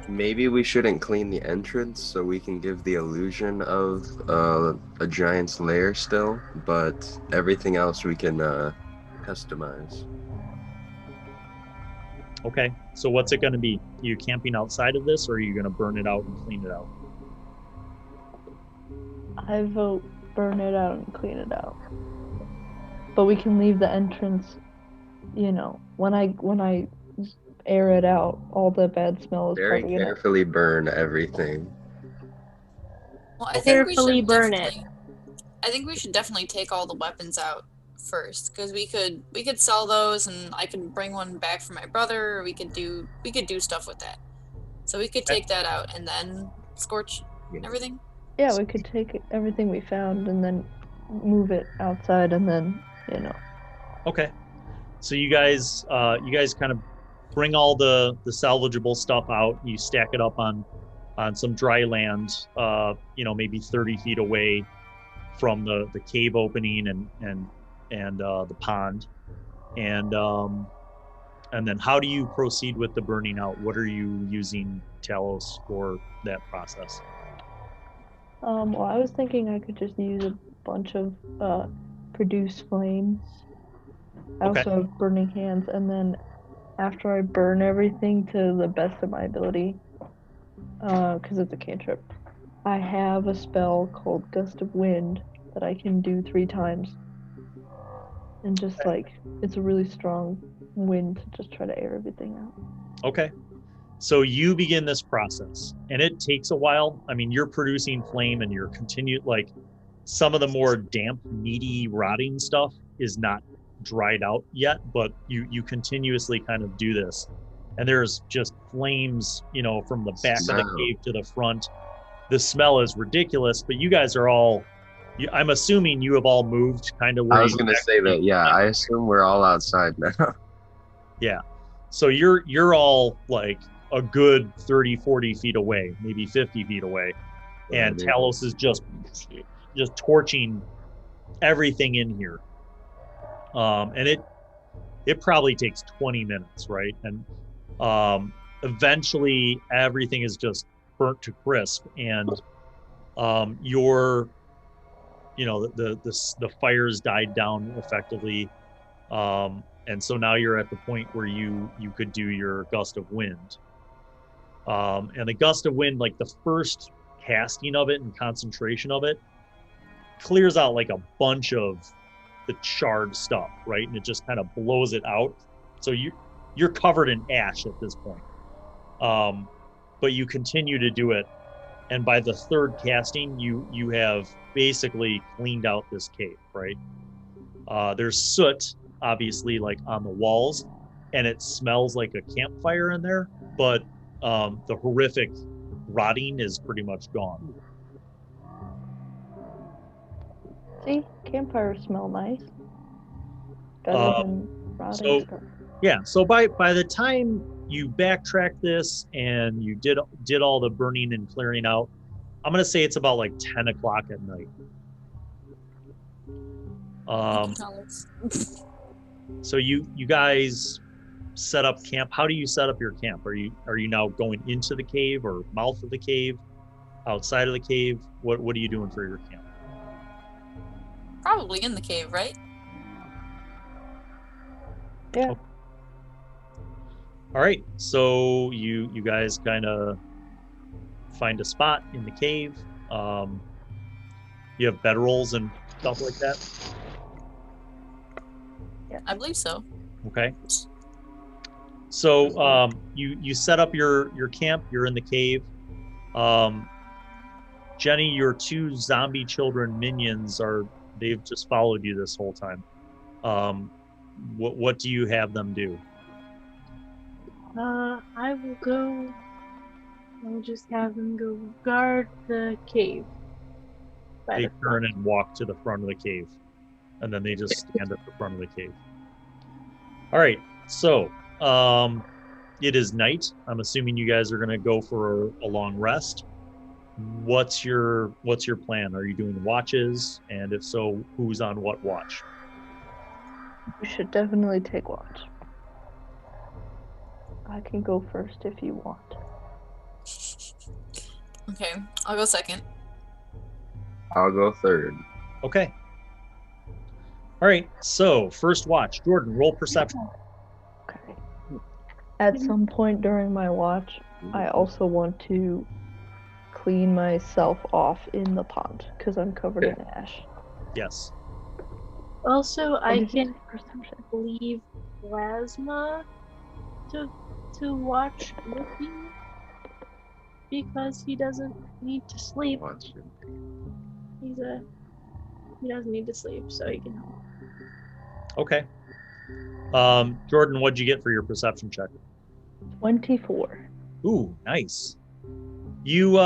Maybe we shouldn't clean the entrance so we can give the illusion of a giant's lair still, but everything else we can customize. Okay, so what's it going to be? Are you camping outside of this, or are you going to burn it out and clean it out? I vote burn it out and clean it out. But we can leave the entrance, you know, when I air it out, all the bad smell is Very probably gonna... carefully burn everything. Well, Okay. Carefully burn it. I think we should definitely take all the weapons out first, because we could sell those, and I could bring one back for my brother, or we could do stuff with that. So we could take that out and then scorch everything. Yeah, we could take everything we found and then move it outside, and then, you know. Okay, so you guys kind of bring all the salvageable stuff out. You stack it up on some dry land, maybe 30 feet away from the cave opening and the pond, and then how do you proceed with the burning out? What are you using Talos for that process? Well, I was thinking I could just use a bunch of produce flames. I Okay. also have burning hands, and then after I burn everything to the best of my ability, because it's a cantrip, I have a spell called Gust of Wind that I can do 3 times. And just like, it's a really strong wind to just try to air everything out. Okay. So you begin this process, and it takes a while. I mean, you're producing flame, and you're like some of the more damp, meaty, rotting stuff is not dried out yet, but you continuously kind of do this, and there's just flames, from the back of the cave to the front. The smell is ridiculous, but you guys are all, I'm assuming you have all moved kind of where I was going to say that, yeah, I assume we're all outside now. Yeah. So you're all like a good 30, 40 feet away, maybe 50 feet away. And Talos is just torching everything in here. And it probably takes 20 minutes, right? And eventually everything is just burnt to crisp, and the fires died down effectively. And so now you're at the point where you could do your Gust of Wind. And the Gust of Wind, like the first casting of it and concentration of it, clears out like a bunch of the charred stuff, right? And it just kind of blows it out. So you're covered in ash at this point. But you continue to do it. And by the third casting, you have basically cleaned out this cave, right? There's soot, obviously, like on the walls, and it smells like a campfire in there, but the horrific rotting is pretty much gone. See, campfires smell nice. Better than rotting so- stuff. Yeah, so by the time you backtrack this and you did all the burning and clearing out, I'm gonna say it's about like 10 o'clock at night. So you guys set up camp. How do you set up your camp? Are you now going into the cave or mouth of the cave, outside of the cave? What are you doing for your camp? Probably in the cave, right? Yeah. All right, so you guys kind of find a spot in the cave. You have bedrolls and stuff like that. I believe so. Okay. So you set up your camp. You're in the cave. Jennie, your 2 zombie children minions they've just followed you this whole time. What do you have them do? I will go. I'll just have them go guard the cave. They turn and walk to the front of the cave, and then they just stand at the front of the cave. All right, so it is night. I'm assuming you guys are going to go for a long rest. What's your plan? Are you doing watches? And if so, who's on what watch? We should definitely take watch. I can go first if you want. Okay, I'll go second. I'll go third. Okay. All right, so first watch. Jordan, roll perception. Okay. At some point during my watch, I also want to clean myself off in the pond because I'm covered in ash. Yes. Also, I What is can it? Perception. leave Plasma to watch with you because he doesn't need to sleep. Watch it. He doesn't need to sleep, so he can help. Okay. Jordan, what'd you get for your perception check? 24. Ooh, nice. You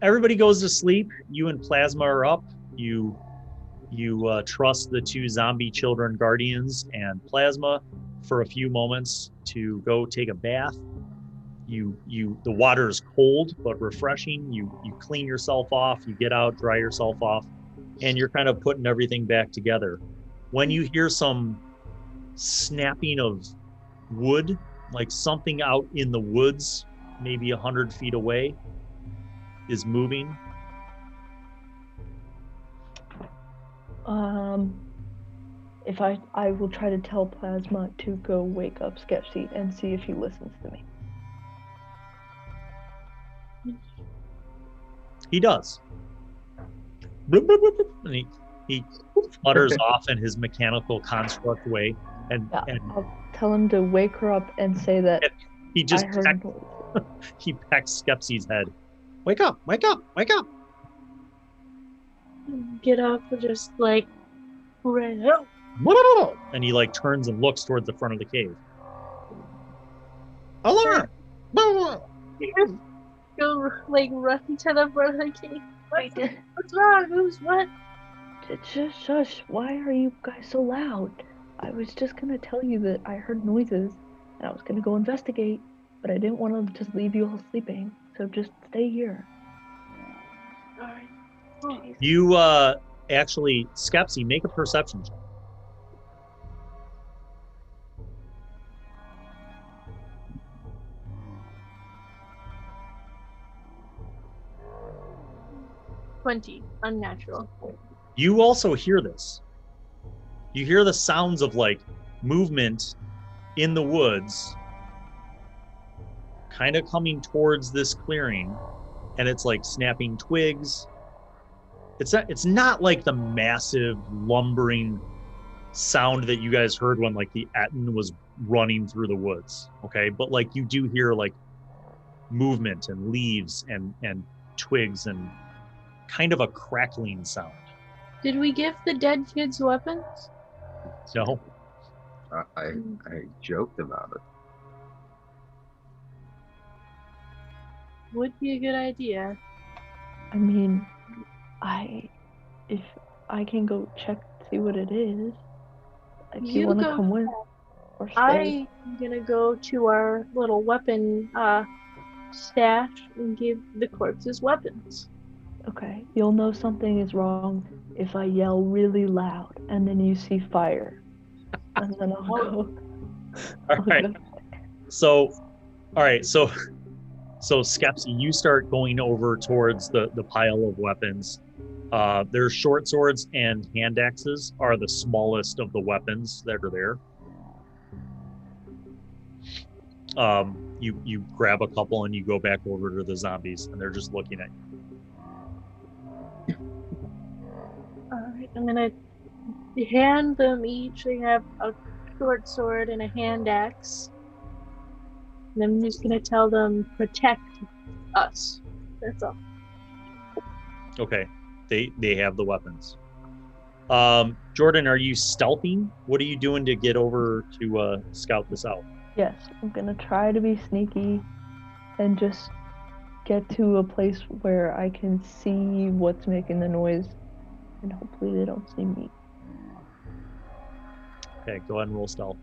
everybody goes to sleep. You and Plasma are up. You trust the 2 zombie children guardians and Plasma for a few moments to go take a bath. The water is cold but refreshing. You clean yourself off, you get out, dry yourself off, and you're kind of putting everything back together. When you hear some snapping of wood, like something out in the woods, maybe 100 feet away, is moving. If I will try to tell Plasma to go wake up Skepsi and see if he listens to me. He does. Bloop, bloop, bloop, bloop. And he flutters off in his mechanical construct way, and I'll tell him to wake her up and say that he just I heard he pecks Skepsi's head. Wake up! Wake up! Wake up! Get up and just like right out. And he like turns and looks towards the front of the cave. Alarm! Go like run to the front of the cave. What's wrong? Who's what? Just shush. Why are you guys so loud? I was just gonna tell you that I heard noises and I was gonna go investigate, but I didn't want to just leave you all sleeping. So just stay here. Alright. Oh. You actually, Skepsi, make a perception check. Unnatural. You also hear this. You hear the sounds of like movement in the woods, kind of coming towards this clearing, and it's like snapping twigs. It's not like the massive lumbering sound that you guys heard when like the Etten was running through the woods, okay? But like you do hear like movement and leaves and twigs and kind of a crackling sound. Did we give the dead kids weapons? No? I joked about it. would be a good idea. I mean, if I can go check to see what it is. If you You want to go come with or stay. I'm gonna go to our little weapon stash and give the corpses weapons. Okay, you'll know something is wrong if I yell really loud and then you see fire. And then I'll go. All right. So, all right. So Skepsi, you start going over towards the pile of weapons. Their short swords and hand axes are the smallest of the weapons that are there. You grab a couple and you go back over to the zombies, and they're just looking at you. Alright, I'm gonna hand them each. They have a short sword and a hand axe. And I'm just gonna tell them, protect us. That's all. Okay, they have the weapons. Jordan, are you stealthing? What are you doing to get over to scout this out? Yes, I'm gonna try to be sneaky and just get to a place where I can see what's making the noise, and hopefully they don't see me. Okay, go ahead and roll stealth.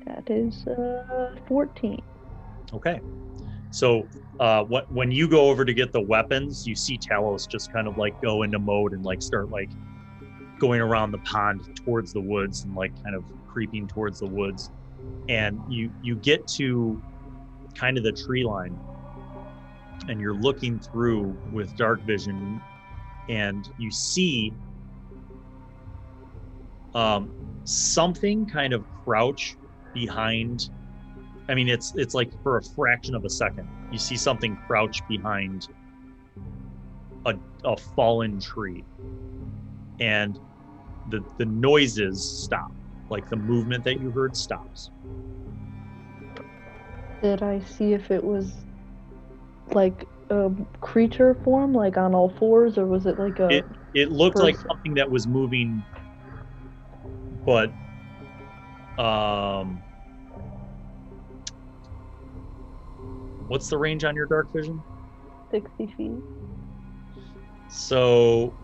That is 14. Okay. So when you go over to get the weapons, you see Talos just kind of like go into mode and like start like going around the pond towards the woods and like kind of creeping towards the woods. And you get to kind of the tree line and you're looking through with dark vision and you see something kind of crouch behind. I mean, it's like for a fraction of a second, you see something crouch behind a fallen tree, and the noises stop. Like the movement that you heard stops. Did I see if it was like a creature form, like on all fours, or was it like a? It looked like person? something that was moving, but what's the range on your dark vision? 60 feet. So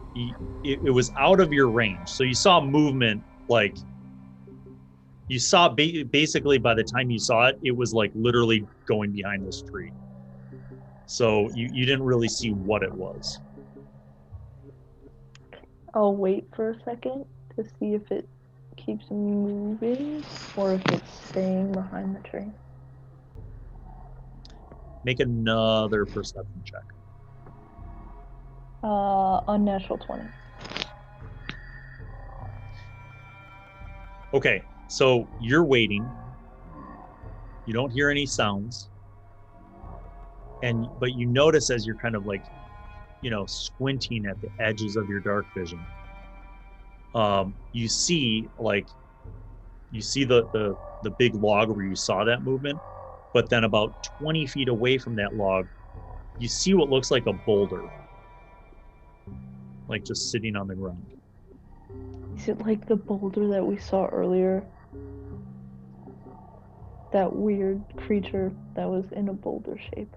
it was out of your range. So you saw movement, like you saw basically by the time you saw it, it was like literally going behind this tree. So you didn't really see what it was. I'll wait for a second to see if it keeps moving or if it's staying behind the tree. Make another perception check. Unnatural 20. Okay, so you're waiting. You don't hear any sounds. But you notice as you're kind of like, squinting at the edges of your dark vision, you see the big log where you saw that movement, but then about 20 feet away from that log, you see what looks like a boulder, like just sitting on the ground. Is it like the boulder that we saw earlier? That weird creature that was in a boulder shape.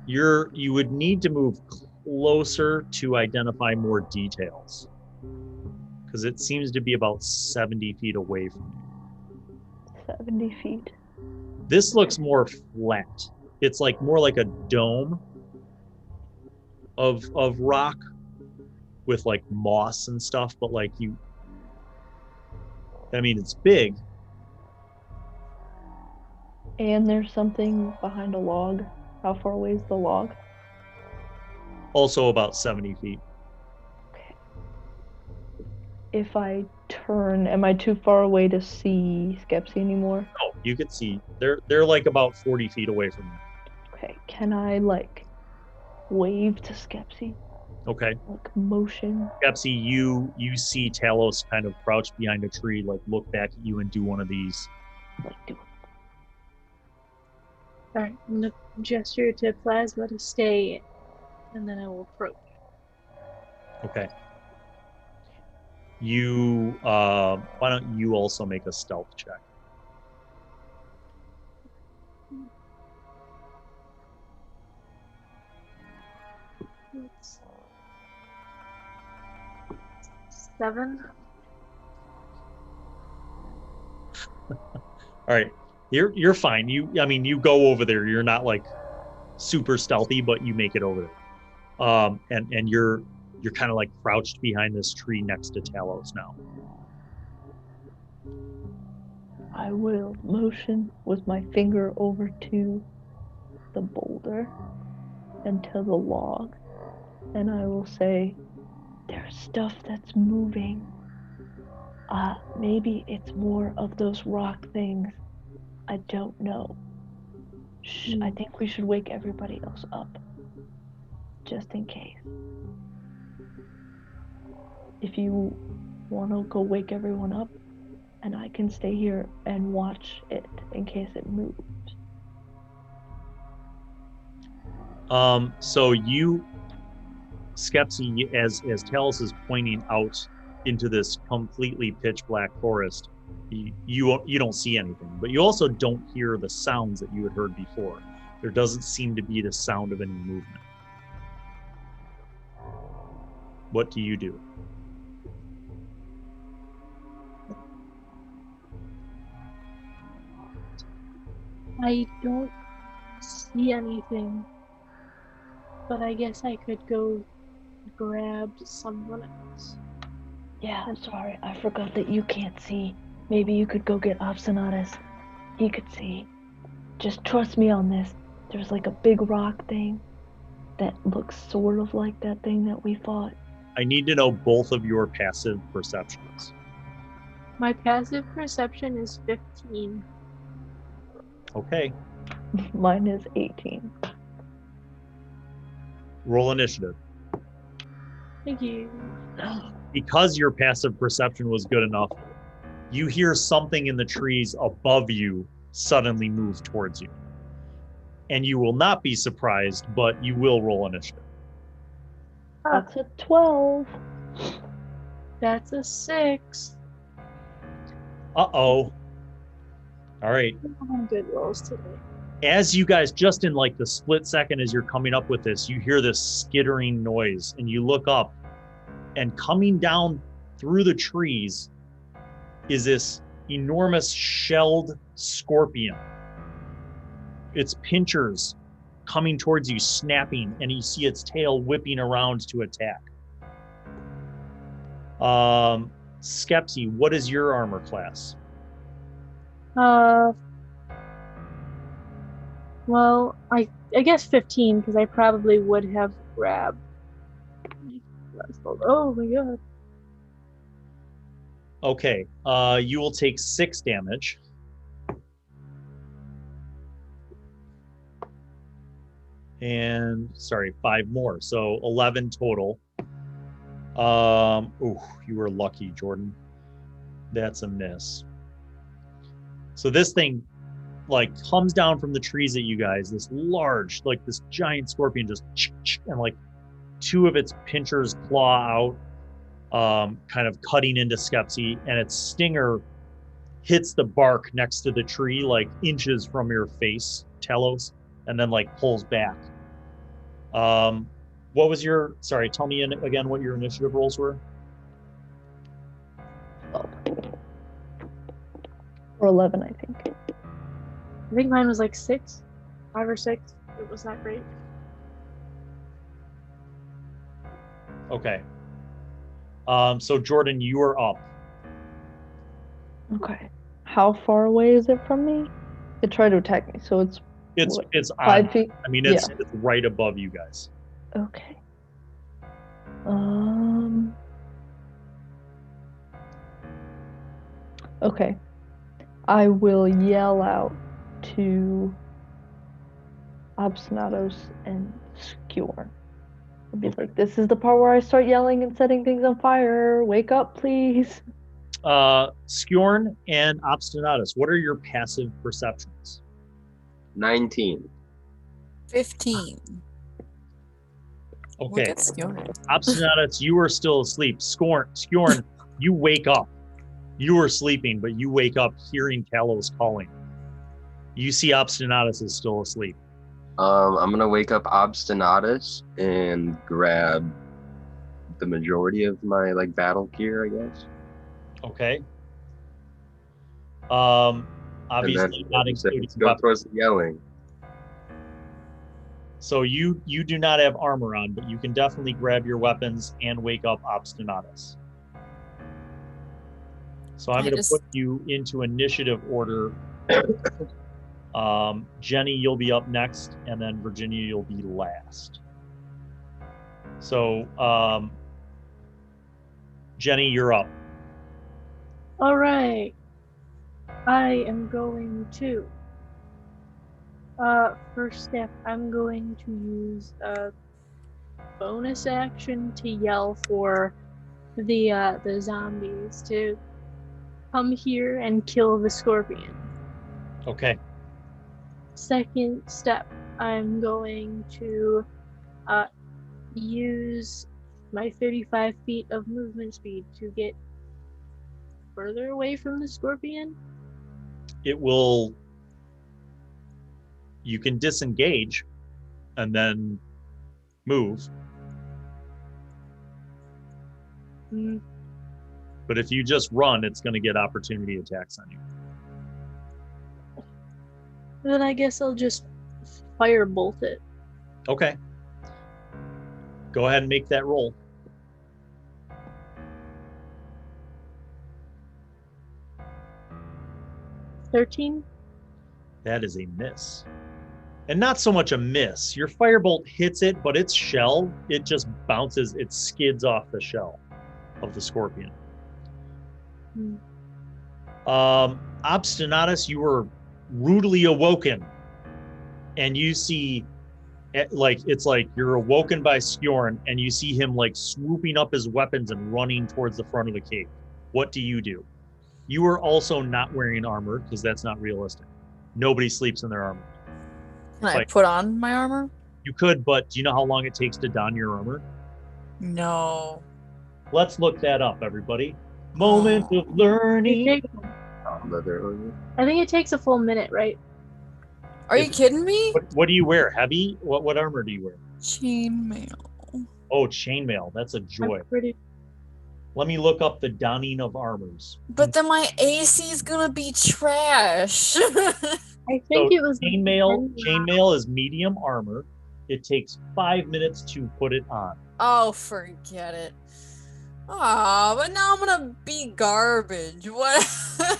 You would need to move closer to identify more details, because it seems to be about 70 feet away from you. 70 feet. This looks more flat. It's like more like a dome of rock with like moss and stuff, but like it's big. And there's something behind a log. How far away is the log? Also about 70 feet. Okay. If I turn, am I too far away to see Skepsi anymore? No, you could see. They're like about 40 feet away from you. Okay, can I like wave to Skepsi? Okay. Like motion? Skepsi, you see Talos kind of crouch behind a tree, like look back at you and do one of these. Like do it. Alright, I'm gonna gesture to Plasma to stay, and then I will approach. Okay. You, why don't you also make a stealth check? Seven. All right, you're fine. I mean, you go over there. You're not like super stealthy, but you make it over there. And you're kind of like crouched behind this tree next to Talos now. I will motion with my finger over to the boulder and to the log, and I will say, there's stuff that's moving. Maybe it's more of those rock things. I don't know. I think we should wake everybody else up, just in case. If you want to go wake everyone up, and I can stay here and watch it in case it moves. So you, Skepsi, as Talos is pointing out into this completely pitch black forest, you don't see anything, but you also don't hear the sounds that you had heard before. There doesn't seem to be the sound of any movement. What do you do? I don't see anything, but I guess I could go grab someone else. Yeah, I'm sorry, I forgot that you can't see. Maybe you could go get Obstinatus. He could see. Just trust me on this. There's like a big rock thing that looks sort of like that thing that we fought. I need to know both of your passive perceptions. My passive perception is 15. Okay. Mine is 18. Roll initiative. Thank you. Because your passive perception was good enough, you hear something in the trees above you suddenly move towards you. And you will not be surprised, but you will roll initiative. That's a 12. That's a 6. Uh-oh. All right. I'm having good rolls today. As you guys, just in like the split second as you're coming up with this, you hear this skittering noise, and you look up, and coming down through the trees is this enormous shelled scorpion. Its pinchers coming towards you, snapping, and you see its tail whipping around to attack. Skepsi, what is your armor class? Well, I guess 15, because I probably would have grabbed. Oh my god. Okay, you will take 6 damage. And, sorry, 5 more, so 11 total. Ooh, you were lucky, Jordan. That's a miss. So this thing, like, comes down from the trees at you guys, this large, like, this giant scorpion just, and, like, 2 of its pinchers claw out, kind of cutting into Skepsi, and its stinger hits the bark next to the tree, like, inches from your face, Talos, and then, like, pulls back. What was your, sorry, tell me again what your initiative rolls were? Or 11, I think. I think mine was like 6. 5 or 6. It was not great. Okay. So Jordan, you are up. Okay. How far away is it from me? It tried to attack me, so it's what, it's 5 on, feet? I mean, it's right above you guys. Okay. Okay. I will yell out to Obstinatus and Skjorn. I'll be like, this is the part where I start yelling and setting things on fire. Wake up, please. Skjorn and Obstinatus, what are your passive perceptions? 19. 15. Okay. Look at Skjorn. Obstinatus, you are still asleep. Skjorn, You wake up. You were sleeping, but you wake up hearing Talos calling. You see Obstinatus is still asleep. I'm gonna wake up Obstinatus and grab the majority of my like battle gear, I guess. Okay. And Obviously then, not like you said, including let's go weapons. towards the yelling. So you do not have armor on, but you can definitely grab your weapons and wake up Obstinatus. So I'm going to put you into initiative order. Jennie, you'll be up next, and then Virginia, you'll be last. So, Jennie, you're up. All right. I am going to. First step, I'm going to use a bonus action to yell for the zombies to come here and kill the scorpion. Okay. Second step, I'm going to use my 35 feet of movement speed to get further away from the scorpion. It will. You can disengage and then move. Mm. But if you just run, it's going to get opportunity attacks on you. Then I guess I'll just firebolt it. Okay. Go ahead and make that roll. $13. That is a miss. And not so much a miss. Your firebolt hits it, but its shell, it just bounces, it skids off the shell of the scorpion. Obstinatus, you were rudely awoken. And you see, it's like you're awoken by Skjorn, and you see him like swooping up his weapons and running towards the front of the cave. What do? You are also not wearing armor, because that's not realistic. Nobody sleeps in their armor. Can I put on my armor? You could, but do you know how long it takes to don your armor? No. Let's look that up, everybody. Moment of learning. I think it takes a full minute, right? Are you kidding me? What do you wear? Heavy? What armor do you wear? Chainmail. Oh, chainmail. That's a joy. Pretty... Let me look up the donning of armors. But then my AC is gonna be trash. I think it was chainmail is medium armor. It takes 5 minutes to put it on. Oh, forget it. Aw, but now I'm gonna be garbage. What?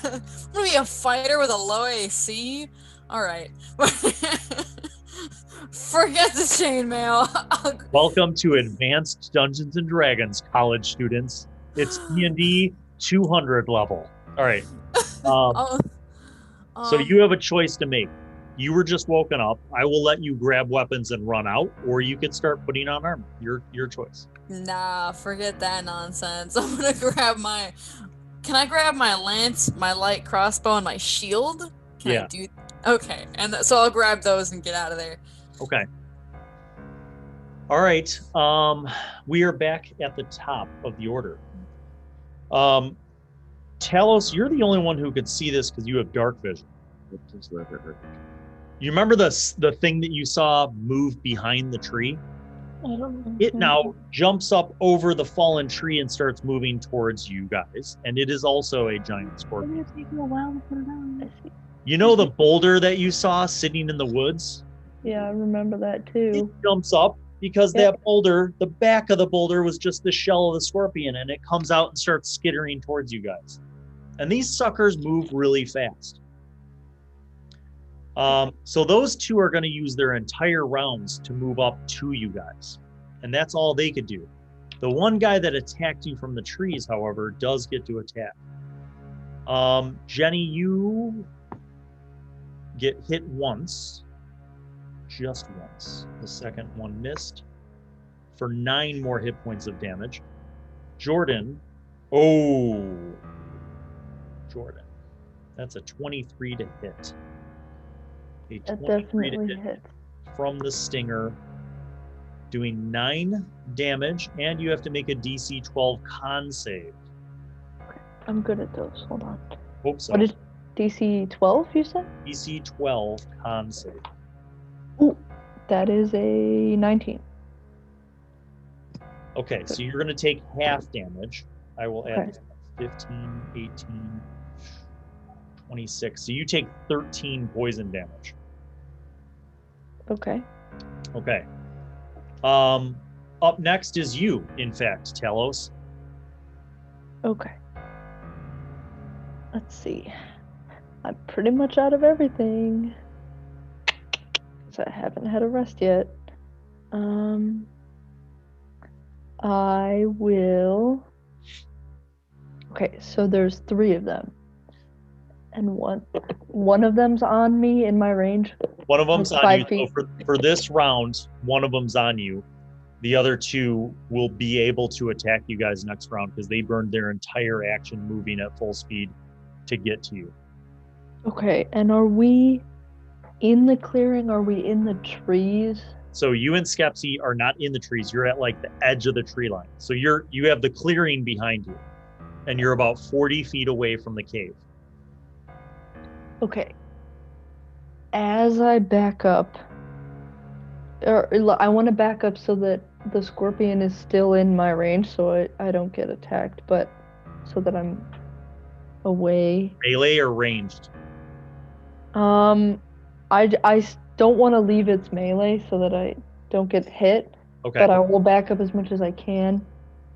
I'm gonna be a fighter with a low AC? Alright. Forget the chainmail. Welcome to Advanced Dungeons and Dragons, college students. It's D&D 200 level. Alright. So you have a choice to make. You were just woken up. I will let you grab weapons and run out, or you could start putting on armor. Your choice. Nah, forget that nonsense. I'm gonna grab my... Can I grab my lance, my light crossbow, and my shield? Can I do... Okay, and so I'll grab those and get out of there. Okay. All right. We are back at the top of the order. Talos, you're the only one who could see this because you have dark vision. You remember the thing that you saw move behind the tree? I don't know. It now jumps up over the fallen tree and starts moving towards you guys. And it is also a giant scorpion. It's taking a while to put it on. You know the boulder that you saw sitting in the woods? Yeah, I remember that It too. jumps up because that boulder, the back of the boulder was just the shell of the scorpion, and it comes out and starts skittering towards you guys. And these suckers move really fast. So those two are going to use their entire rounds to move up to you guys. And that's all they could do. The one guy that attacked you from the trees, however, does get to attack. Jennie, you get hit once. Just once. The second one missed for 9 more hit points of damage. Jordan. Jordan. That's a 23 to hit. That definitely hit. From the stinger, doing 9 damage, and you have to make a DC 12 con save. I'm good at those. Hold on. Hope so. What is DC 12, you said? DC 12 con save. Ooh, that is a 19. Okay, so you're going to take half damage. I will add Okay. 15, 18, 26. So you take 13 poison damage. Okay. Okay. Up next is you, in fact, Talos. Okay. Let's see. I'm pretty much out of everything. So I haven't had a rest yet. I will. Okay, so there's 3 of them. And one of them's on me in my range. One of them's Like on 5 you. feet. So for this round, one of them's on you. The other 2 will be able to attack you guys next round because they burned their entire action moving at full speed to get to you. Okay, and are we in the clearing? Are we in the trees? So you and Skepsi are not in the trees. You're at like the edge of the tree line. So you have the clearing behind you, and you're about 40 feet away from the cave. Okay. As I back up, or I want to back up so that the scorpion is still in my range, so I don't get attacked, but so that I'm away. Melee or ranged? I don't want to leave its melee so that I don't get hit, Okay. but I will back up as much as I can,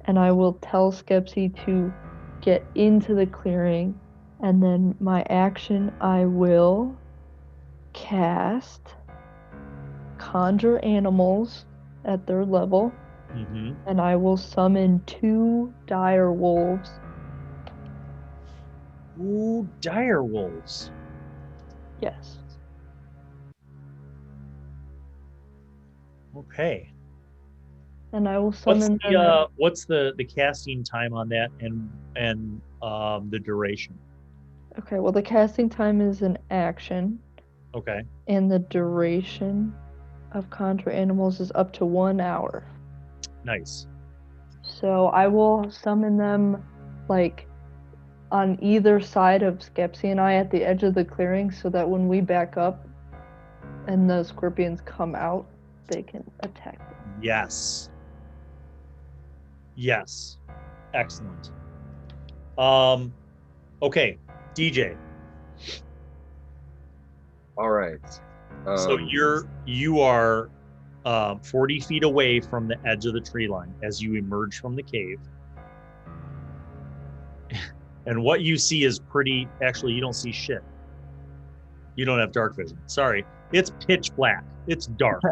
and I will tell Skepsi to get into the clearing, and then my action, I will cast Conjure Animals at 3rd level, Mm-hmm. and I will summon 2 dire wolves. Ooh, dire wolves. Yes. Okay. And I will summon them. What's the casting time on that and the duration? Okay, well, the casting time is an action, Okay. and the duration of Conjure Animals is up to 1 hour. Nice. So I will summon them, like, on either side of Skepsi and I at the edge of the clearing so that when we back up and the scorpions come out, they can attack them. Yes. Yes. Excellent. Okay, DJ. All right. So you are 40 feet away from the edge of the tree line as you emerge from the cave. And what you see is pretty, actually, you don't see shit. You don't have dark vision. Sorry. It's pitch black. It's dark.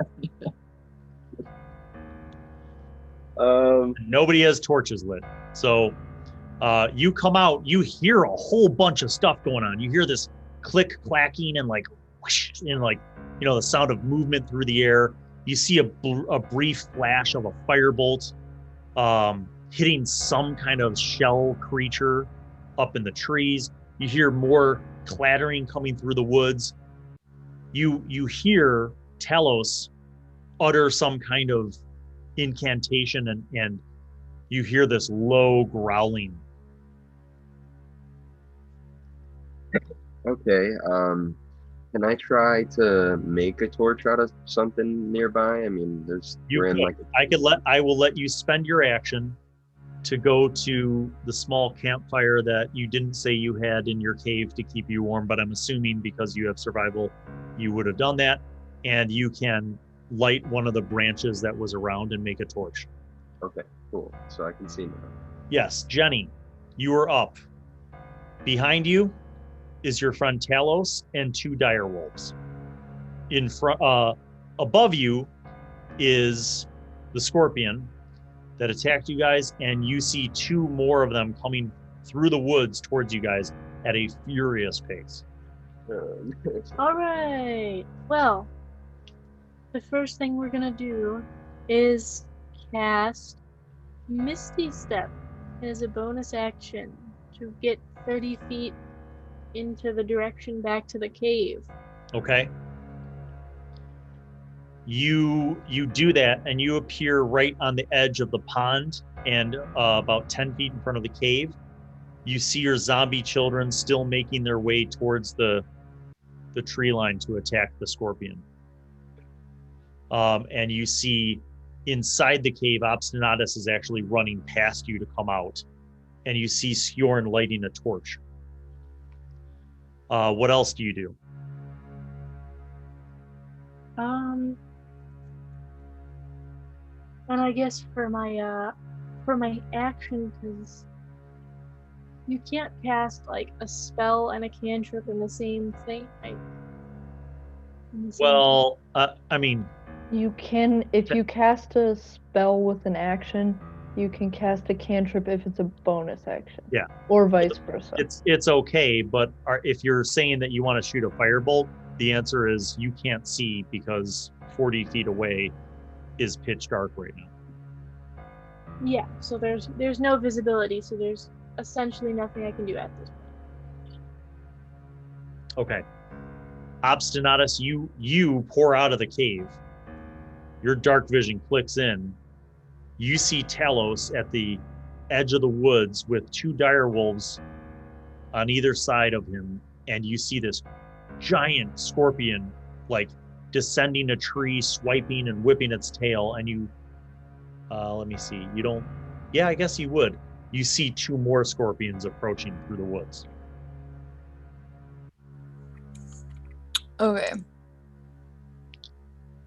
Nobody has torches lit. So you come out, you hear a whole bunch of stuff going on. You hear this click clacking and like whoosh, and like, you know, the sound of movement through the air. You see a brief flash of a firebolt hitting some kind of shell creature up in the trees. You hear more clattering coming through the woods. You hear Talos utter some kind of incantation and you hear this low growling. Okay. Can I try to make a torch out of something nearby? I mean, I will let you spend your action to go to the small campfire that you didn't say you had in your cave to keep you warm, but I'm assuming because you have survival, you would have done that, and you can light one of the branches that was around and make a torch. Okay, cool. So I can see now. Yes, Jennie, you are up. Behind you is your friend Talos and 2 dire wolves. In front, above you is the scorpion that attacked you guys, and you see 2 more of them coming through the woods towards you guys at a furious pace. All right. Well, the first thing we're gonna do is cast Misty Step as a bonus action to get 30 feet into the direction back to the cave. Okay. You do that, and you appear right on the edge of the pond and about 10 feet in front of the cave. You see your zombie children still making their way towards the tree line to attack the scorpion. And you see inside the cave, Obstinatus is actually running past you to come out. And you see Skjorn lighting a torch. What else do you do? And I guess for my action, because you can't cast like a spell and a cantrip in the same thing, right? Well, I mean, You can, if you cast a spell with an action, you can cast a cantrip if it's a bonus action. Yeah. Or vice versa. it's okay, but if you're saying that you want to shoot a firebolt, the answer is you can't see because 40 feet away is pitch dark right now. Yeah, so there's no visibility, so there's essentially nothing I can do at this point. Okay. Obstinatus, you pour out of the cave. Your dark vision clicks in. You see Talos at the edge of the woods with 2 dire wolves on either side of him, and you see this giant scorpion like descending a tree, swiping and whipping its tail, and you let me see, you don't, yeah, I guess you would. You see 2 more scorpions approaching through the woods. Okay.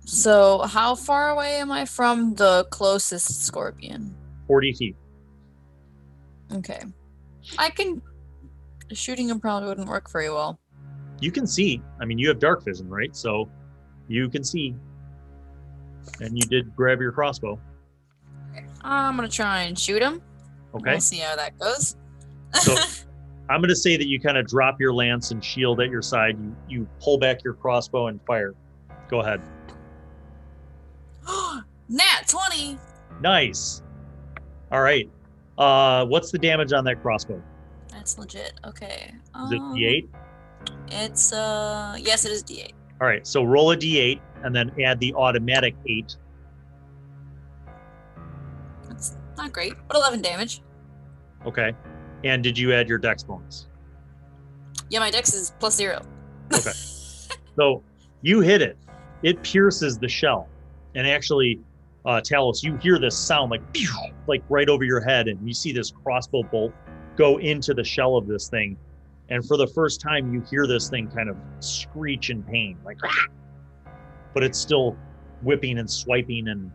So, how far away am I from the closest scorpion? 40 feet. Okay. Shooting him probably wouldn't work very well. You can see. I mean, you have dark vision, right? So you can see. And you did grab your crossbow. I'm going to try and shoot him. Okay. We'll see how that goes. So I'm going to say that you kind of drop your lance and shield at your side. You pull back your crossbow and fire. Go ahead. Nat 20! Nice. All right. What's the damage on that crossbow? That's legit. Okay. Is it D8? It's, yes, it is D8. All right. So roll a D8 and then add the automatic 8. That's not great, but 11 damage. Okay. And did you add your dex bonus? Yeah, my dex is +0. Okay. So you hit it. It pierces the shell. And actually, Talos, you hear this sound like right over your head, and you see this crossbow bolt go into the shell of this thing. And for the first time, you hear this thing kind of screech in pain, like, but it's still whipping and swiping. And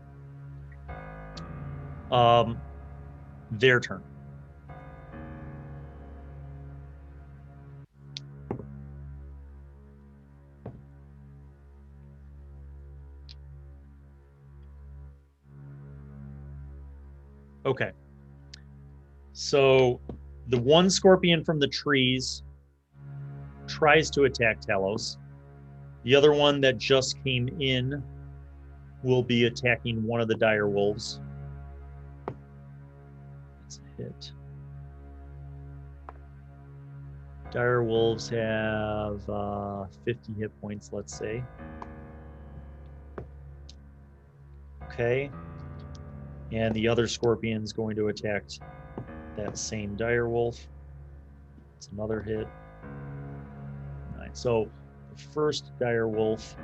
their turn. Okay. So the one scorpion from the trees tries to attack Talos. The other one that just came in will be attacking one of the dire wolves. That's a hit. Dire wolves have 50 hit points, let's say. Okay. And the other scorpion's going to attack that same dire wolf. It's another hit. All right, so the first dire wolf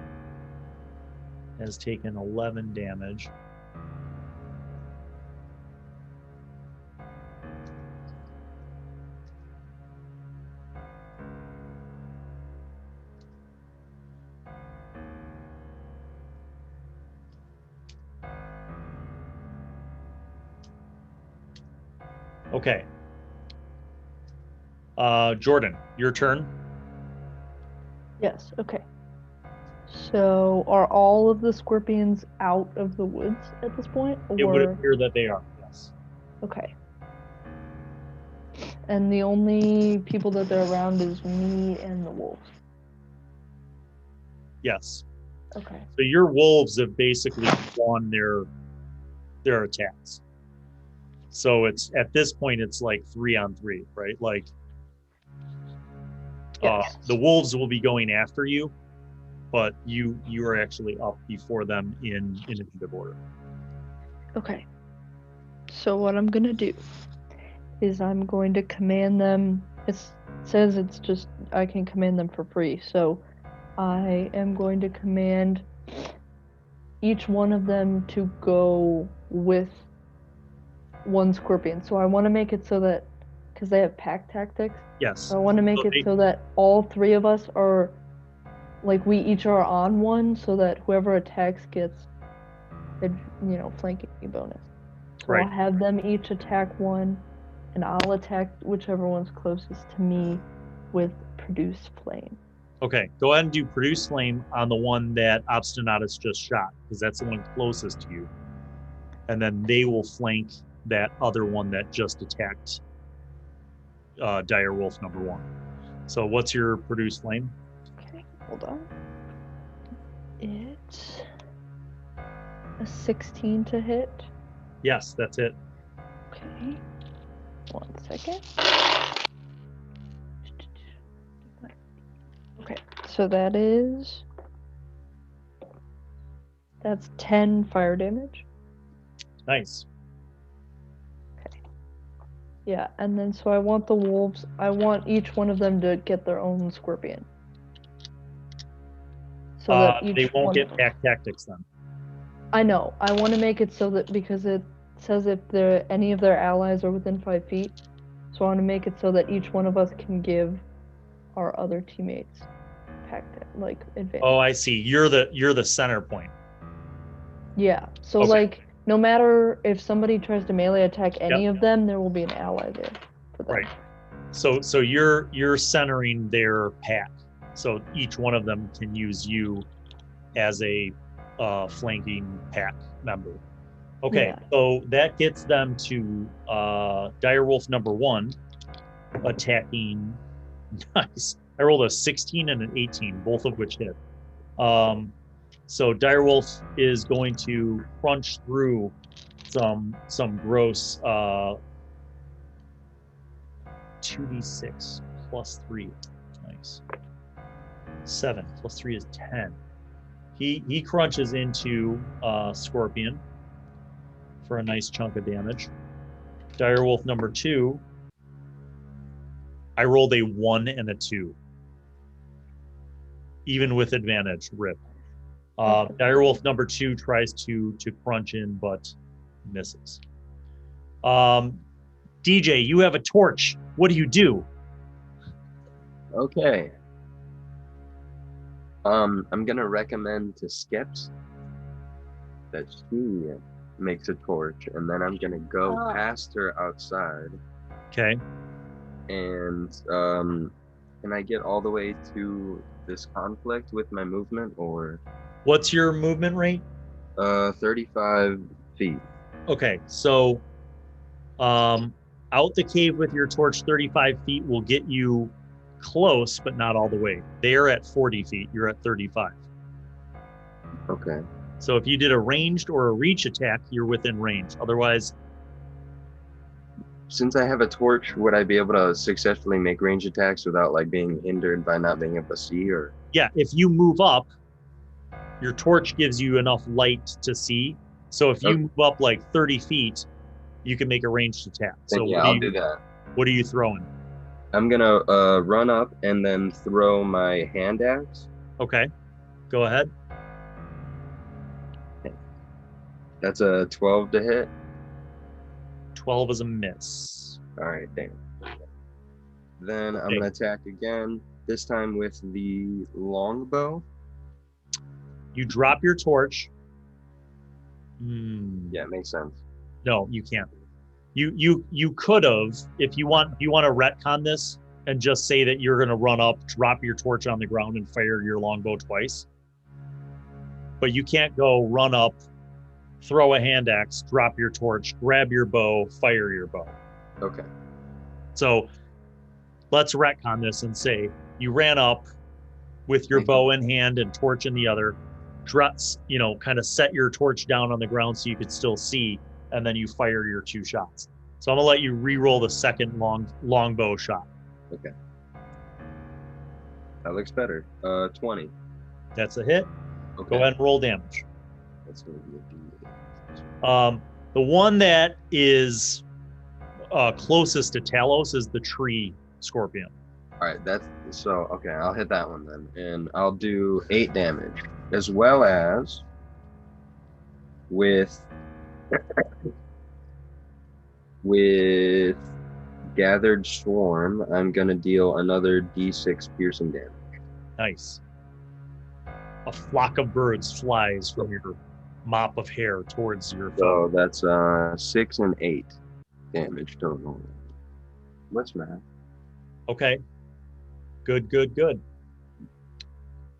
has taken 11 damage. Okay. Jordan, your turn. Yes, okay. So are all of the scorpions out of the woods at this point? Or... It would appear that they are, yes. Okay. And the only people that they're around is me and the wolves. Yes. Okay. So your wolves have basically won their attacks. So it's at this point it's like 3-on-3, right? Like Yes. the wolves will be going after you, but you are actually up before them in initiative order. Okay. So what I'm gonna do is I'm going to command them. It says it's just I can command them for free, so I am going to command each one of them to go with one scorpion. So I want to make it so that, because they have pack tactics, Yes. so I want to make it so that all three of us are, like, we each are on one, so that whoever attacks gets a, flanking bonus. So Right. I'll have them each attack one, and I'll attack whichever one's closest to me with Produce Flame. Okay, go ahead and do Produce Flame on the one that Obstinatus just shot, because that's the one closest to you. And then they will flank that other one that just attacked Dire Wolf number 1. So what's your Produce Flame? Okay, hold on. It's a 16 to hit. Yes, that's it. Okay. 1 second. Okay, so that's 10 fire damage. Nice. Okay. Yeah, and then so I want the wolves, I want each one of them to get their own scorpion. So that they won't get pack tactics then. I know. I want to make it so that, because it says if any of their allies are within 5 feet, so I want to make it so that each one of us can give our other teammates advantage. Oh, I see. You're the center point. Yeah. So Okay. No matter if somebody tries to melee attack any of them, there will be an ally there for them. Right. So you're centering their pack. So each one of them can use you as a flanking pack member. Okay, Yeah. so that gets them to Direwolf number 1 attacking. Nice. I rolled a 16 and an 18, both of which hit. So Direwolf is going to crunch through some gross 2d6 plus 3. Nice. 7 plus 3 is 10. He crunches into Scorpion for a nice chunk of damage. Direwolf number 2, I rolled a 1 and a 2. Even with advantage, rip. Direwolf number 2 tries to crunch in, but misses. DJ, you have a torch. What do you do? Okay. I'm gonna recommend to Skepsi that she makes a torch, and then I'm gonna go past her outside. Okay. And can I get all the way to this conflict with my movement, or? What's your movement rate? 35 feet. Okay, so out the cave with your torch, 35 feet will get you close, but not all the way. They are at 40 feet. You're at 35. Okay. So if you did a ranged or a reach attack, you're within range. Otherwise, since I have a torch, would I be able to successfully make range attacks without being hindered by not being able to see? Or yeah, if you move up, your torch gives you enough light to see. So if you move up 30 feet, you can make a ranged attack. Then, So yeah, I'll do that. What are you throwing? I'm gonna run up and then throw my hand axe. Okay, go ahead. That's a 12 to hit. 12 is a miss. All right, damn. Then I'm gonna attack again. This time with the longbow. You drop your torch. Yeah, it makes sense. No, you can't. You could have, if you want. You want to retcon this and just say that you're going to run up, drop your torch on the ground, and fire your longbow twice. But you can't go run up, throw a hand axe, drop your torch, grab your bow, fire your bow. Okay. So let's retcon this and say you ran up with your bow in hand and torch in the other, kind of set your torch down on the ground so you could still see, and then you fire your 2 shots. So I'm gonna let you re-roll the second longbow shot. Okay. That looks better. 20. That's a hit. Okay. Go ahead and roll damage. That's gonna be a D8. The one that is closest to Talos is the tree scorpion. All right, that's so okay. I'll hit that one then, and I'll do 8 damage, as well as with Gathered Swarm. I'm gonna deal another D6 piercing damage. Nice. A flock of birds flies from your mop of hair towards your foe. So that's 6 and 8 damage total. What's math? Okay. Good.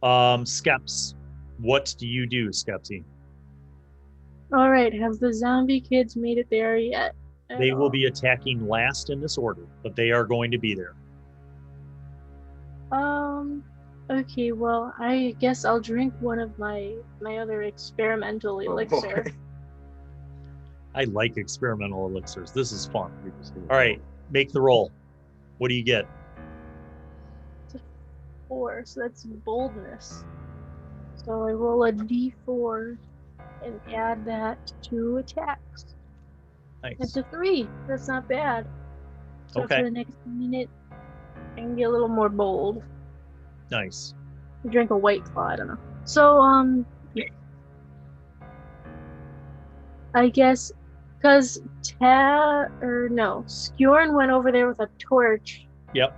Skeps, what do you do, Skepsi? All right, have the zombie kids made it there yet? They will be attacking last in this order, but they are going to be there. Okay, well, I guess I'll drink one of my other experimental elixir. boy. I like experimental elixirs. This is fun. All right, make the roll. What do you get? 4, so that's boldness. So I roll a d4 and add that to attacks. Nice. That's a 3. That's not bad. So Okay. for the next minute, I can get a little more bold. Nice. Drink a White Claw, I don't know. So, I guess, because Skjorn went over there with a torch. Yep.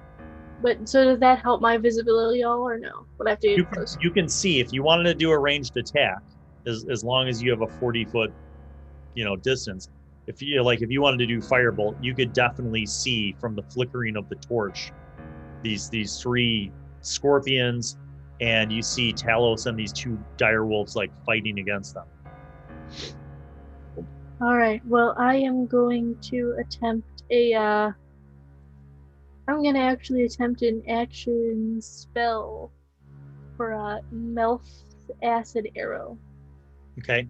But, so does that help my visibility all, or no? Would I have to You get close? you can see if you wanted to do a ranged attack, as long as you have a 40-foot, distance. If you wanted to do firebolt, you could definitely see from the flickering of the torch these 3 scorpions, and you see Talos and these 2 direwolves fighting against them. Alright, well, I am going to attempt I'm going to actually attempt an action spell for a Melf's Acid Arrow. Okay.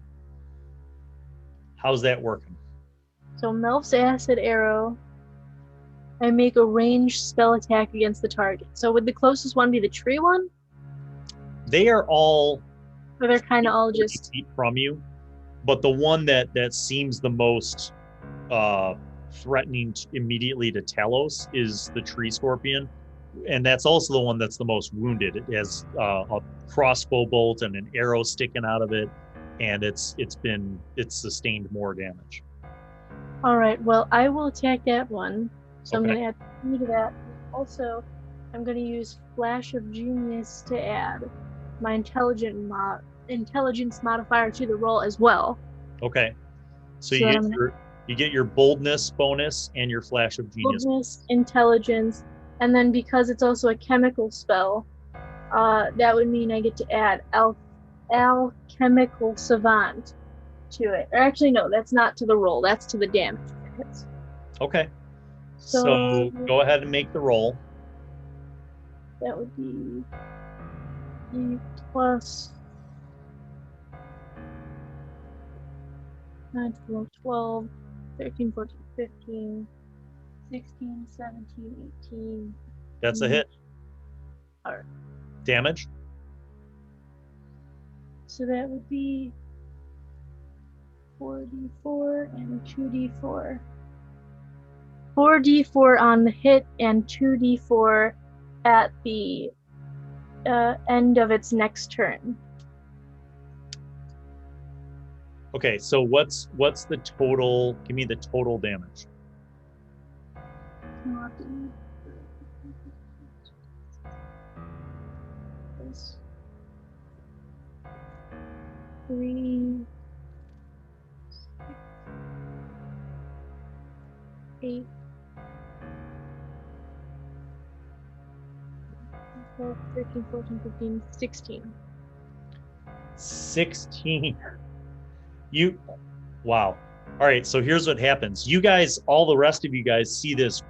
How's that working? So Melf's Acid Arrow, I make a ranged spell attack against the target. So would the closest one be the tree one? They are all Or they're kind of all 40 just... feet from you, but the one that seems the most threatening immediately to Talos is the tree scorpion, and that's also the one that's the most wounded. It has a crossbow bolt and an arrow sticking out of it, and it's sustained more damage. Alright, well, I will attack that one. So I'm Okay. going to add 3 to that. Also, I'm going to use Flash of Genius to add my intelligence modifier to the roll as well. Okay, so So you get your boldness bonus and your flash of genius. Boldness, intelligence, and then because it's also a chemical spell, that would mean I get to add Alchemical Savant to it. Or actually, no, that's not to the roll. That's to the damage. Okay, so go ahead and make the roll. That would be E plus 9, 12, 13, 14, 15, 16, 17, 18. That's a hit. Alright. Damage? So that would be 4d4 and 2d4. 4d4 on the hit and 2d4 at the end of its next turn. Okay, so what's the total? Give me the total damage. Three, 8, 12, 13, 14, 15, 16. 16. Wow. All right, so here's what happens. You guys, all the rest of you guys see this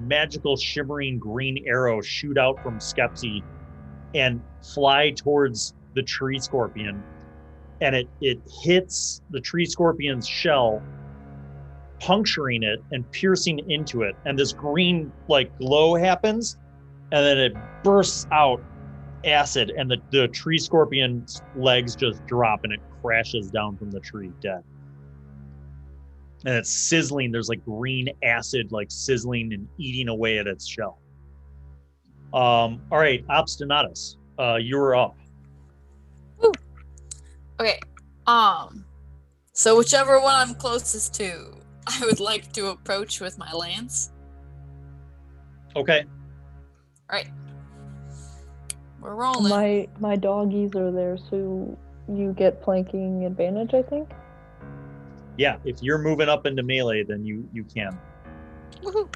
magical shimmering green arrow shoot out from Skepsi and fly towards the tree scorpion. And it hits the tree scorpion's shell, puncturing it and piercing into it. And this green glow happens, and then it bursts out acid, and the tree scorpion's legs just drop and it crashes down from the tree dead. and it's sizzling. There's like green acid, like sizzling and eating away at its shell. All right, Obstinatus, you're up. Woo. Okay. So whichever one I'm closest to, I would like to approach with my lance. Okay. All right. We're rolling. My doggies are there, so you get flanking advantage, I think. Yeah, if you're moving up into melee, then you can. Woohoo.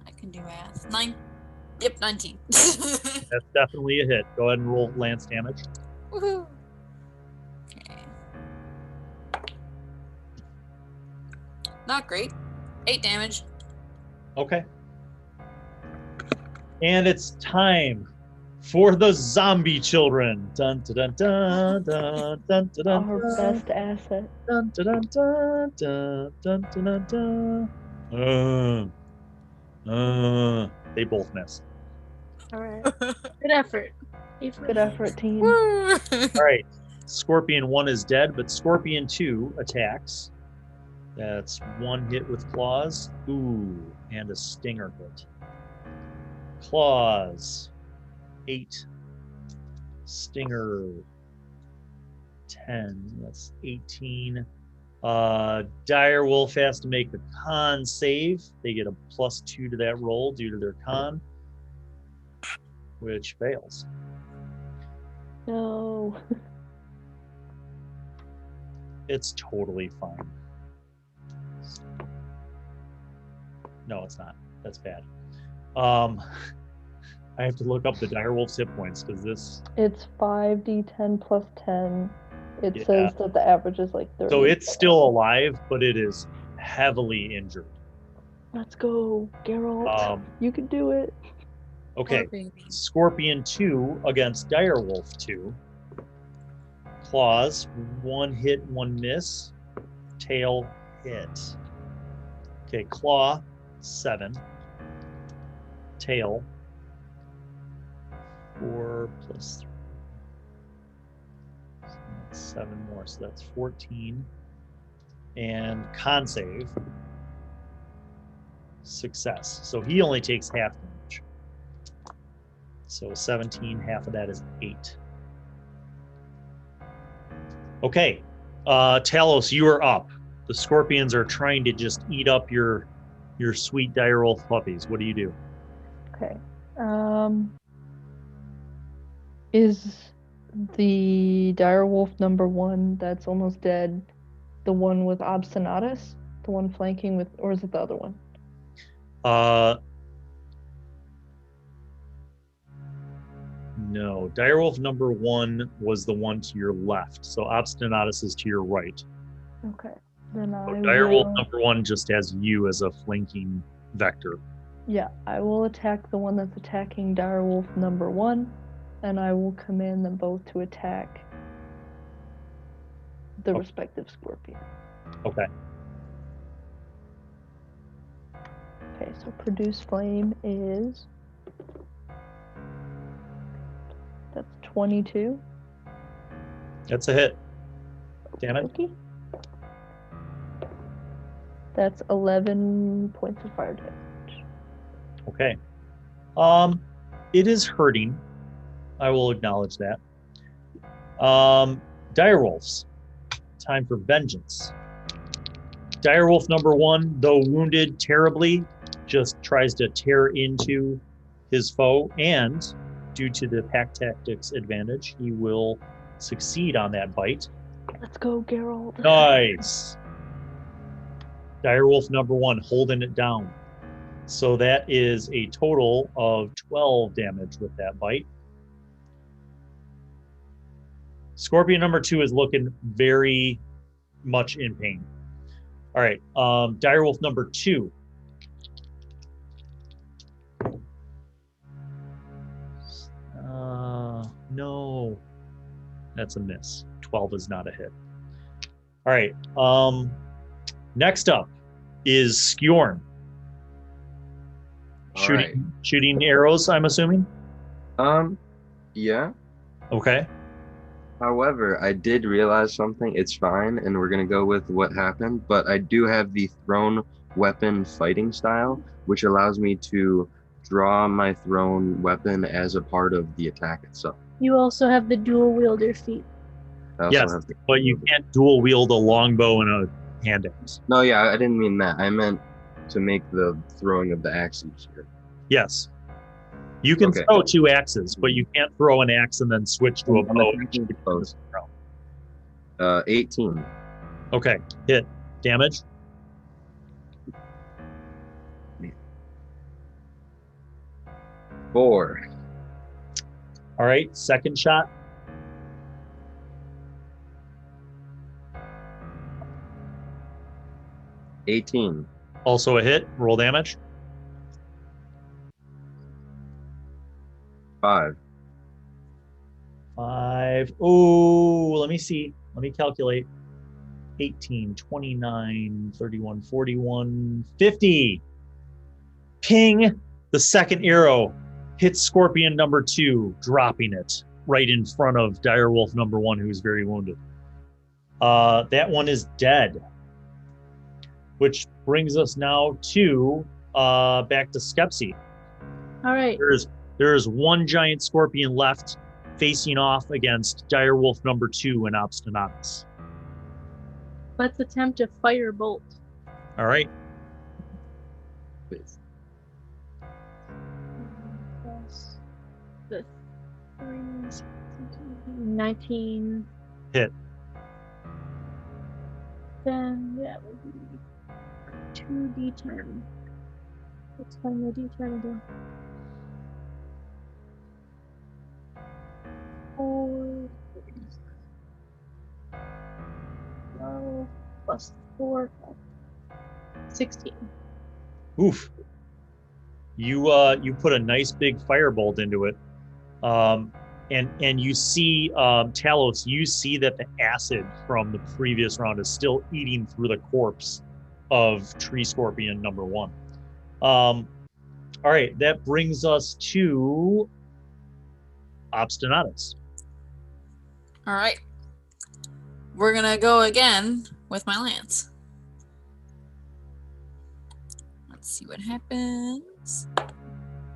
I can do math. 19. That's definitely a hit. Go ahead and roll lance damage. Woohoo. Okay. Not great. 8 damage. Okay. And it's time for the zombie children. Dun dun dun dun dun dun dun. Our best asset. Dun dun dun dun dun dun dun dun. They both miss. All right. Good effort. Good effort, team. Woo. All right. Scorpion 1 is dead, but Scorpion 2 attacks. That's 1 hit with claws. Ooh, and a stinger hit. Claws. 8. Stinger. 10. That's 18. Direwolf has to make a con save. They get a +2 to that roll due to their con, which fails. No. It's totally fine. No, it's not. That's bad. I have to look up the direwolf's hit points because this. It's 5d10 plus 10. It Yeah. says that the average is like 30. So it's still alive, but it is heavily injured. Let's go, Geralt. You can do it. Okay, Poor baby. Scorpion 2 against Direwolf 2. Claws, 1 hit, 1 miss. Tail hit. Okay, Claw, 7. Tail, 4 plus 3. So that's 7 more, so that's 14. And con save. Success. So he only takes half damage. So 17, half of that is 8. Okay. Talos, you are up. The scorpions are trying to just eat up your sweet direwolf puppies. What do you do? Okay. Is the direwolf number 1 that's almost dead the one with Obstinatus? The one flanking with, or is it the other one? No. Direwolf number 1 was the one to your left. So Obstinatus is to your right. Okay. Then I So Direwolf will... number 1 just has you as a flanking vector. Yeah, I will attack the one that's attacking direwolf number 1, and I will command them both to attack the respective scorpion. Okay. Okay, so produce flame is... That's 22. That's a hit. Damn it. Okay. That's 11 points of fire damage. Okay. It is hurting. I will acknowledge that. Direwolves. Time for vengeance. Direwolf number 1, though wounded terribly, just tries to tear into his foe, and due to the pack tactics advantage, he will succeed on that bite. Let's go, Geralt. Nice. Direwolf number 1 holding it down. So that is a total of 12 damage with that bite. Scorpion number 2 is looking very much in pain. All right, Direwolf number 2. No, that's a miss. 12 is not a hit. All right, next up is Skjorn. Shooting arrows, I'm assuming? Yeah. Okay. However, I did realize something. It's fine, and we're gonna go with what happened. But I do have the thrown weapon fighting style, which allows me to draw my thrown weapon as a part of the attack itself. You also have the dual wielder feat. I also Yes, have the but you can't dual wield a longbow and a hand axe. No, yeah, I didn't mean that. I meant to make the throwing of the axe easier. Yes. You can Okay. throw 2 axes, but you can't throw an axe and then switch to a I'm bow. attacking the post. 18. Okay, hit. Damage? Four. All right, second shot. $18. Also a hit. Roll damage. 5. 5. Oh, let me see. Let me calculate. 18, 29, 31, 41, 50. Ping! The second arrow hits Scorpion number 2, dropping it right in front of Direwolf number 1, who's very wounded. That one is dead. Which brings us now to back to Skepsi. All right. There is one giant scorpion left facing off against Direwolf number 2 and Obstinatus. Let's attempt a firebolt. All right. Plus the 3, 19. Hit. Then that would be 2d10. Let's find the d10 again. 4, 12 plus 4, 16. Oof. You put a nice big firebolt into it. And you see Talos, you see that the acid from the previous round is still eating through the corpse of Tree Scorpion number 1. All right, that brings us to Obstinatus. All right. We're going to go again with my lance. Let's see what happens.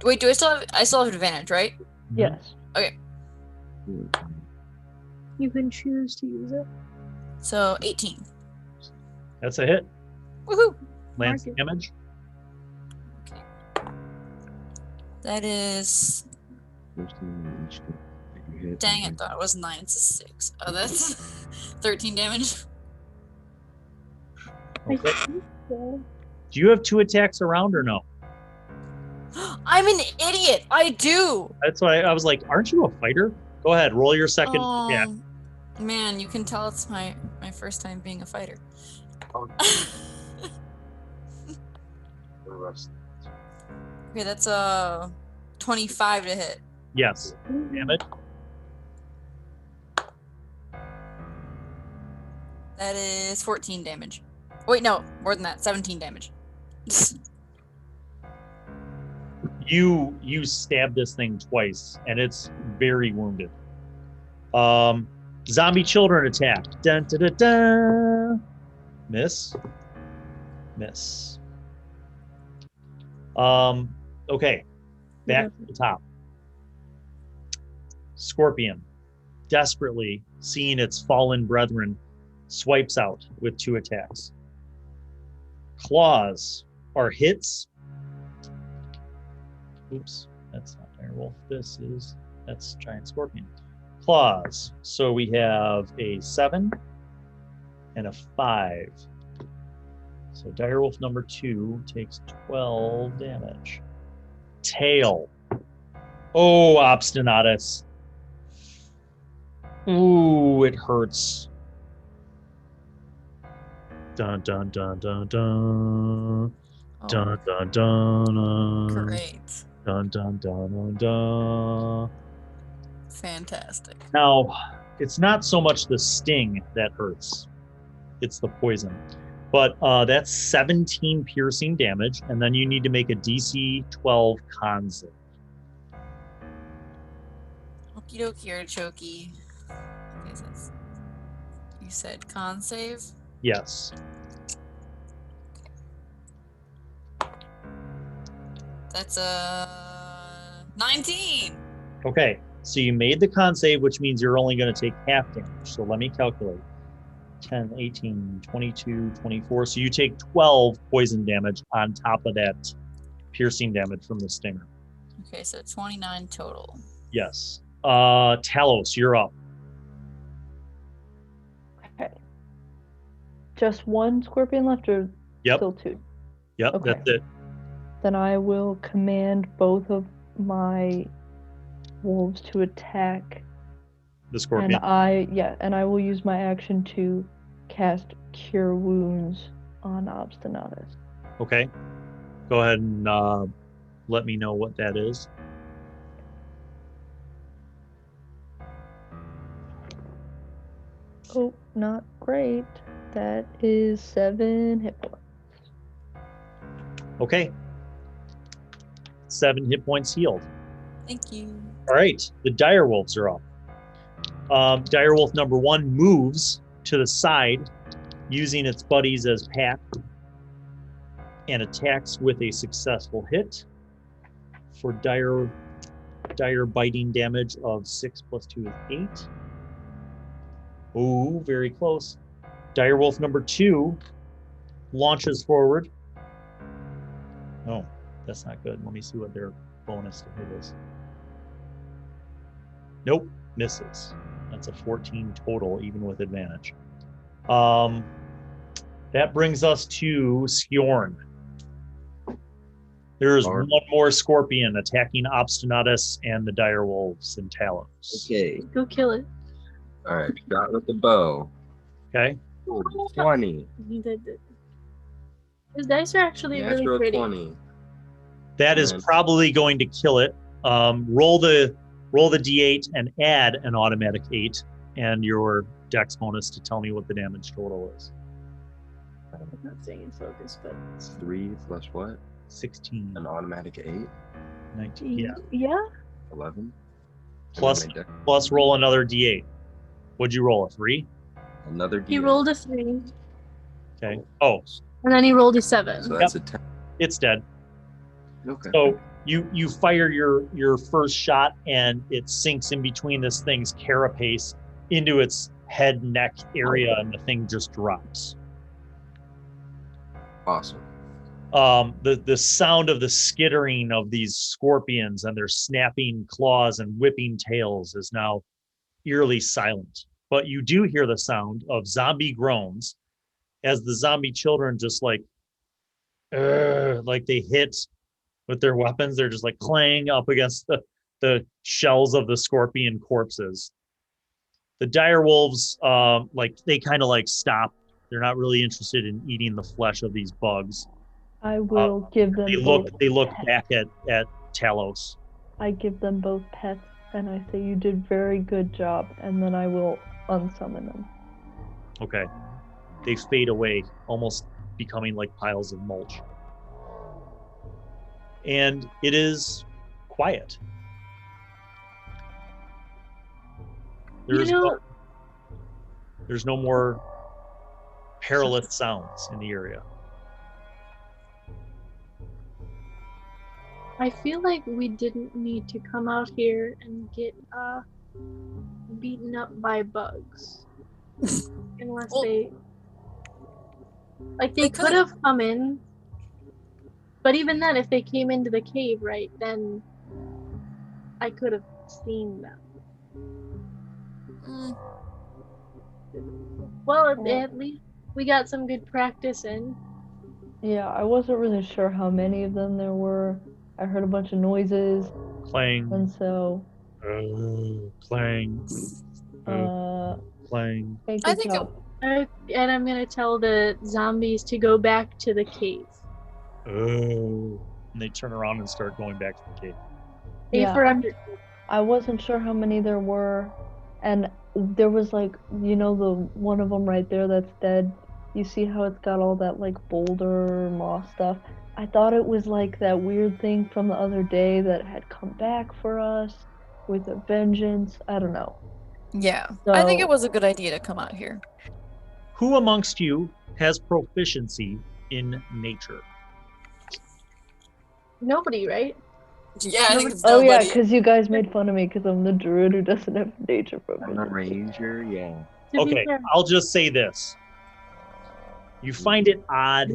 Wait, I still have advantage, right? Yes. Okay. You can choose to use it. So 18. That's a hit. Woohoo! Lance Mark it. damage. Okay. That is. Dang, I thought it was 9 to 6. Oh, that's 13 damage. I Okay. think so. Do you have 2 attacks around or no? I'm an idiot. I do. That's why I was like, aren't you a fighter? Go ahead, roll your second attack. Man, you can tell it's my first time being a fighter. Okay, that's a 25 to hit. Yes. Damage. That is 14 damage. Wait, no, more than that. 17 damage. You stab this thing twice, and it's very wounded. Zombie children attack. Dun, dun, dun, dun. Miss. Miss. Okay. Back to the top. Scorpion, desperately seeing its fallen brethren, swipes out with 2 attacks. Claws are hits. Oops, that's not Direwolf. That's Giant Scorpion. Claws. So we have a 7 and a 5. So Direwolf number 2 takes 12 damage. Tail. Oh, Obstinatus. Ooh, it hurts. Dun dun dun dun dun. Dun dun dun. Great. Dun dun dun dun dun. Fantastic. Now, it's not so much the sting that hurts, it's the poison. But that's 17 piercing damage, and then you need to make a DC 12 con save. Okie dokie, artichoke. Okay, so that's, you said con save? Yes. That's a 19. Okay, so you made the con save, which means you're only going to take half damage. So let me calculate. 10, 18, 22, 24. So you take 12 poison damage on top of that piercing damage from the stinger. Okay, so 29 total. Yes. Talos, you're up. Okay. Just one scorpion left, or Yep. still two? Yep, Okay. that's it. Then I will command both of my wolves to attack. The scorpion. And I will use my action to cast Cure Wounds on Obstinatus. Okay. Go ahead and let me know what that is. Oh, not great. That is 7 hit points. Okay. 7 hit points healed. Thank you. All right, the direwolves are up. Direwolf number 1 moves to the side using its buddies as pack and attacks with a successful hit for dire biting damage of 6 plus 2 is 8. Oh, very close. Direwolf number 2 launches forward. Oh, that's not good. Let me see what their bonus to hit is. Nope, misses. That's a 14 total, even with advantage. That brings us to Skjorn. There's All right. one more scorpion attacking Obstinatus and the direwolves and Talos. Okay. Go kill it. All right. Shot with the bow. Okay. Ooh, 20. He did it. His dice are actually really Natural pretty. 20. That is And- probably going to kill it. Roll the d8 and add an automatic 8 and your dex bonus to tell me what the damage total is. I'm not saying in focus, but It's 3 plus what? 16, An automatic 8? 19. Yeah. Yeah? 11? Plus- And then my dex- Plus roll another d8. What'd you roll? A 3? Another D8. he rolled a 3, Okay. Oh, and then he rolled a 7. So that's a 10. it's dead. Okay. So you fire your first shot and it sinks in between this thing's carapace into its head neck area and the thing just drops. Awesome. The sound of the skittering of these scorpions and their snapping claws and whipping tails is now eerily silent. But you do hear the sound of zombie groans as the zombie children just like they hit with their weapons. They're just like clang up against the shells of the scorpion corpses. The direwolves, they kind of like stop. They're not really interested in eating the flesh of these bugs. I will give them They look pets. back at Talos. I give them both pets, and I say, you did very good job, and then I will unsummon them. Okay. They fade away, almost becoming like piles of mulch. And it is quiet. There's there's no more perilous sounds in the area. I feel like we didn't need to come out here and get beaten up by bugs. Unless Well, they they could have come in. But even then, if they came into the cave, right, then I could have seen them. Mm, Well, Yeah. at least we got some good practice in. Yeah, I wasn't really sure how many of them there were. I heard a bunch of noises, Clang, and so, clang, clang. hey, I good think job. And I'm gonna tell the zombies to go back to the cave. And they turn around and start going back to the cave. A Yeah. for under. I wasn't sure how many there were, and there was the one of them right there that's dead. You see how it's got all that boulder moss stuff? I thought it was like that weird thing from the other day that had come back for us with a vengeance. I don't know. Yeah, I think So- it was a good idea to come out here. Who amongst you has proficiency in nature? Nobody, right? Yeah, I think it's Oh yeah, nobody. because you guys made fun of me because I'm the druid who doesn't have nature I'm a proficiency. ranger, yeah. To be Okay, fair, I'll just say this. You find it odd.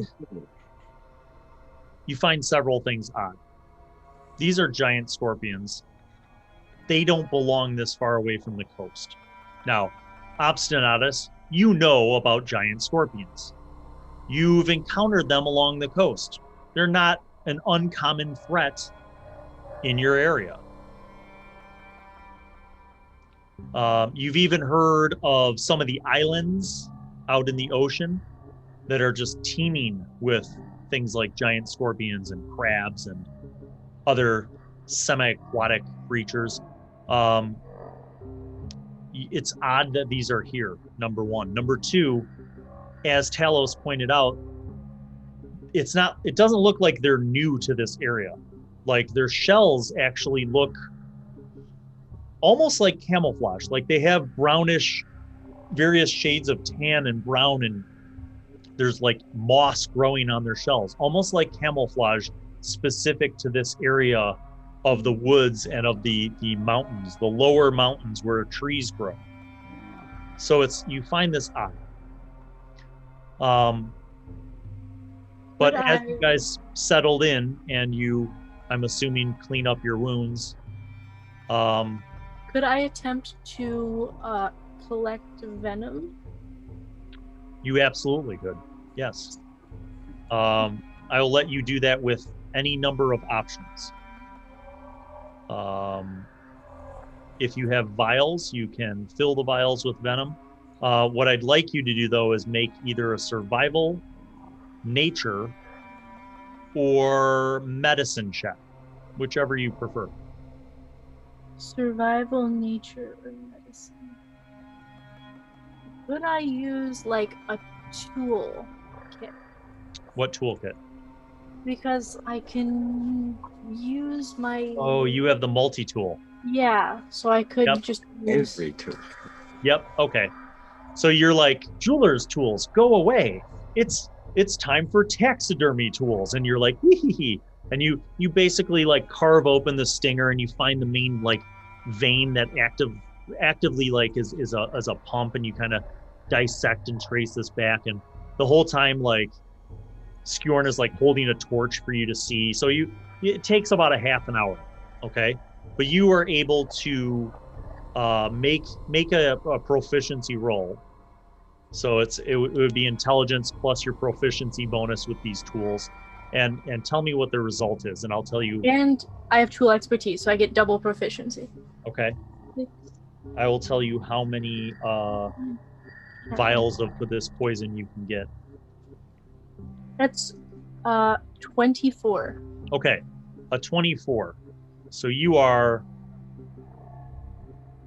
You find several things odd. These are giant scorpions. They don't belong this far away from the coast. Now, Obstinatus, you know about giant scorpions. You've encountered them along the coast. They're not an uncommon threat in your area. You've even heard of some of the islands out in the ocean that are just teeming with things like giant scorpions and crabs and other semi-aquatic creatures. It's odd that these are here, number one. Number two, as Talos pointed out, it doesn't look like they're new to this area. Like their shells actually look almost like camouflage. Like they have brownish, various shades of tan and brown, and there's like moss growing on their shells, almost like camouflage specific to this area of the woods and of the mountains, the lower mountains where trees grow. So you find this odd. But as you guys settled in and I'm assuming, clean up your wounds. could I attempt to collect venom? You absolutely could. Yes. I will let you do that with any number of options. If you have vials, you can fill the vials with venom. What I'd like you to do, though, is make either a survival, nature, or medicine check, whichever you prefer. Survival, nature, or medicine? Could I use like a tool kit? What toolkit? Because I can use my. Oh, you have the multi-tool. Yeah, so I could Yep. just use. Every tool. Yep. Okay. So you're like, jeweler's tools, go away. It's time for taxidermy tools, and you're like, hee. And you basically like carve open the stinger, and you find the main like vein that actively like is a pump, and you kind of dissect and trace this back, and the whole time like Skjorn is like holding a torch for you to see. So it takes about a half an hour, okay? But you are able to make a proficiency roll. So it would be intelligence plus your proficiency bonus with these tools, and tell me what the result is, and I'll tell you. And I have tool expertise, so I get double proficiency. Okay. I will tell you how many vials of this poison you can get. That's 24. Okay, a 24. So you are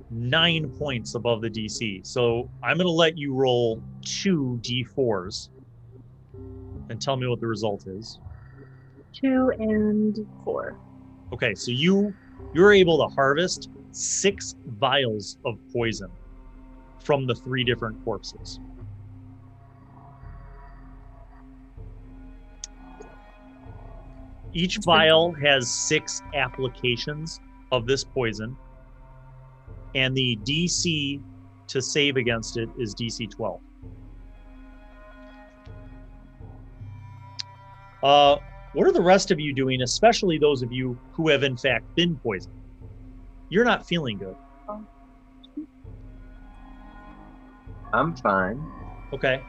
9 points above the DC. So I'm going to let you roll 2 D4s and tell me what the result is. 2 and 4. Okay, so you're able to harvest 6 vials of poison from the 3 different corpses. Each vial has 6 applications of this poison, and the DC to save against it is DC 12. What are the rest of you doing, especially those of you who have in fact been poisoned? You're not feeling good. I'm fine. Okay.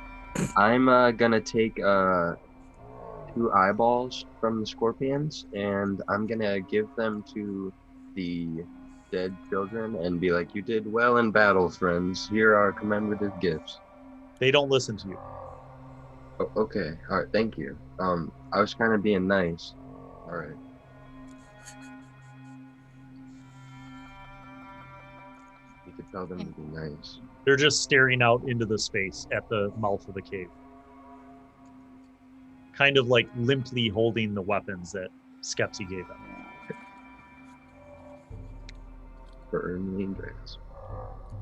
I'm gonna take 2 eyeballs from the scorpions, and I'm gonna give them to the dead children and be like, "You did well in battle, friends. Here are commemorative gifts." They don't listen to you. Oh, okay. All right. Thank you. I was kind of being nice. All right. You could tell them to be nice. They're just staring out into the space at the mouth of the cave, kind of like limply holding the weapons that Skepsi gave them. For Ermeline Dragons.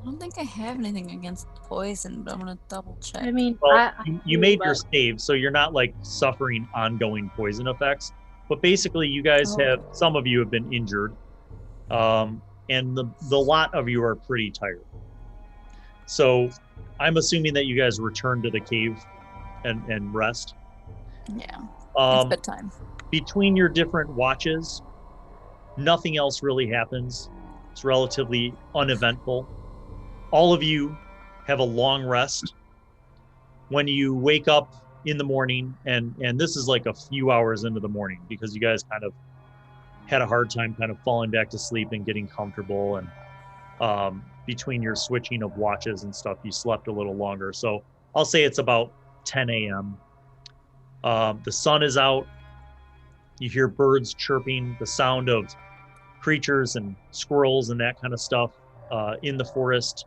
don't think I have anything against poison, but I'm gonna double check. I mean, Well, I you do, made your but- save, so you're not like suffering ongoing poison effects. But basically, you guys have, some of you have been injured, and the lot of you are pretty tired. So I'm assuming that you guys return to the cave and rest. Yeah, it's Um, bedtime. between your different watches, nothing else really happens. It's relatively uneventful. All of you have a long rest. When you wake up in the morning, and this is like a few hours into the morning because you guys kind of had a hard time kind of falling back to sleep and getting comfortable, and between your switching of watches and stuff, you slept a little longer. So I'll say it's about 10 a.m. The sun is out. You hear birds chirping, the sound of creatures and squirrels and that kind of stuff in the forest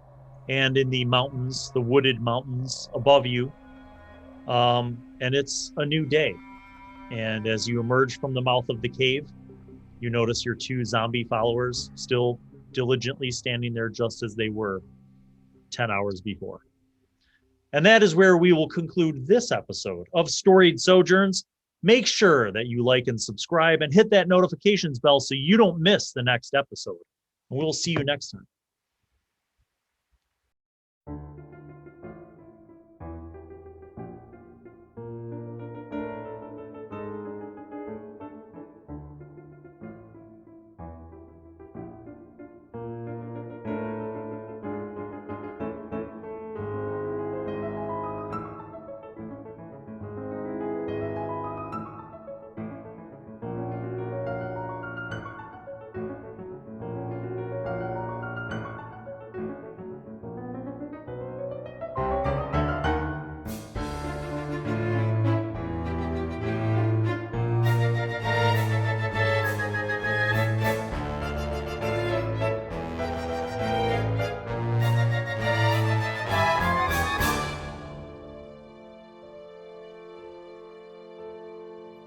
and in the mountains, the wooded mountains above you. And it's a new day. And as you emerge from the mouth of the cave, you notice your two zombie followers still diligently standing there just as they were 10 hours before. And that is where we will conclude this episode of Storied Sojourns. Make sure that you like and subscribe and hit that notifications bell so you don't miss the next episode. And we'll see you next time.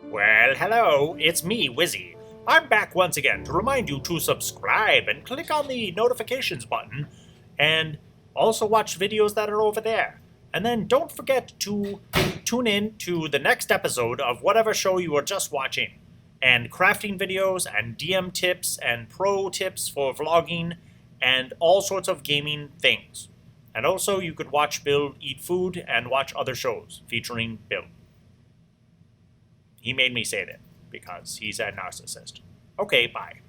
Well, hello, it's me, Wizzy. I'm back once again to remind you to subscribe and click on the notifications button, and also watch videos that are over there. And then don't forget to tune in to the next episode of whatever show you are just watching, and crafting videos and DM tips and pro tips for vlogging and all sorts of gaming things. And also you could watch Bill eat food and watch other shows featuring Bill. He made me say that because he's a narcissist. Okay, bye.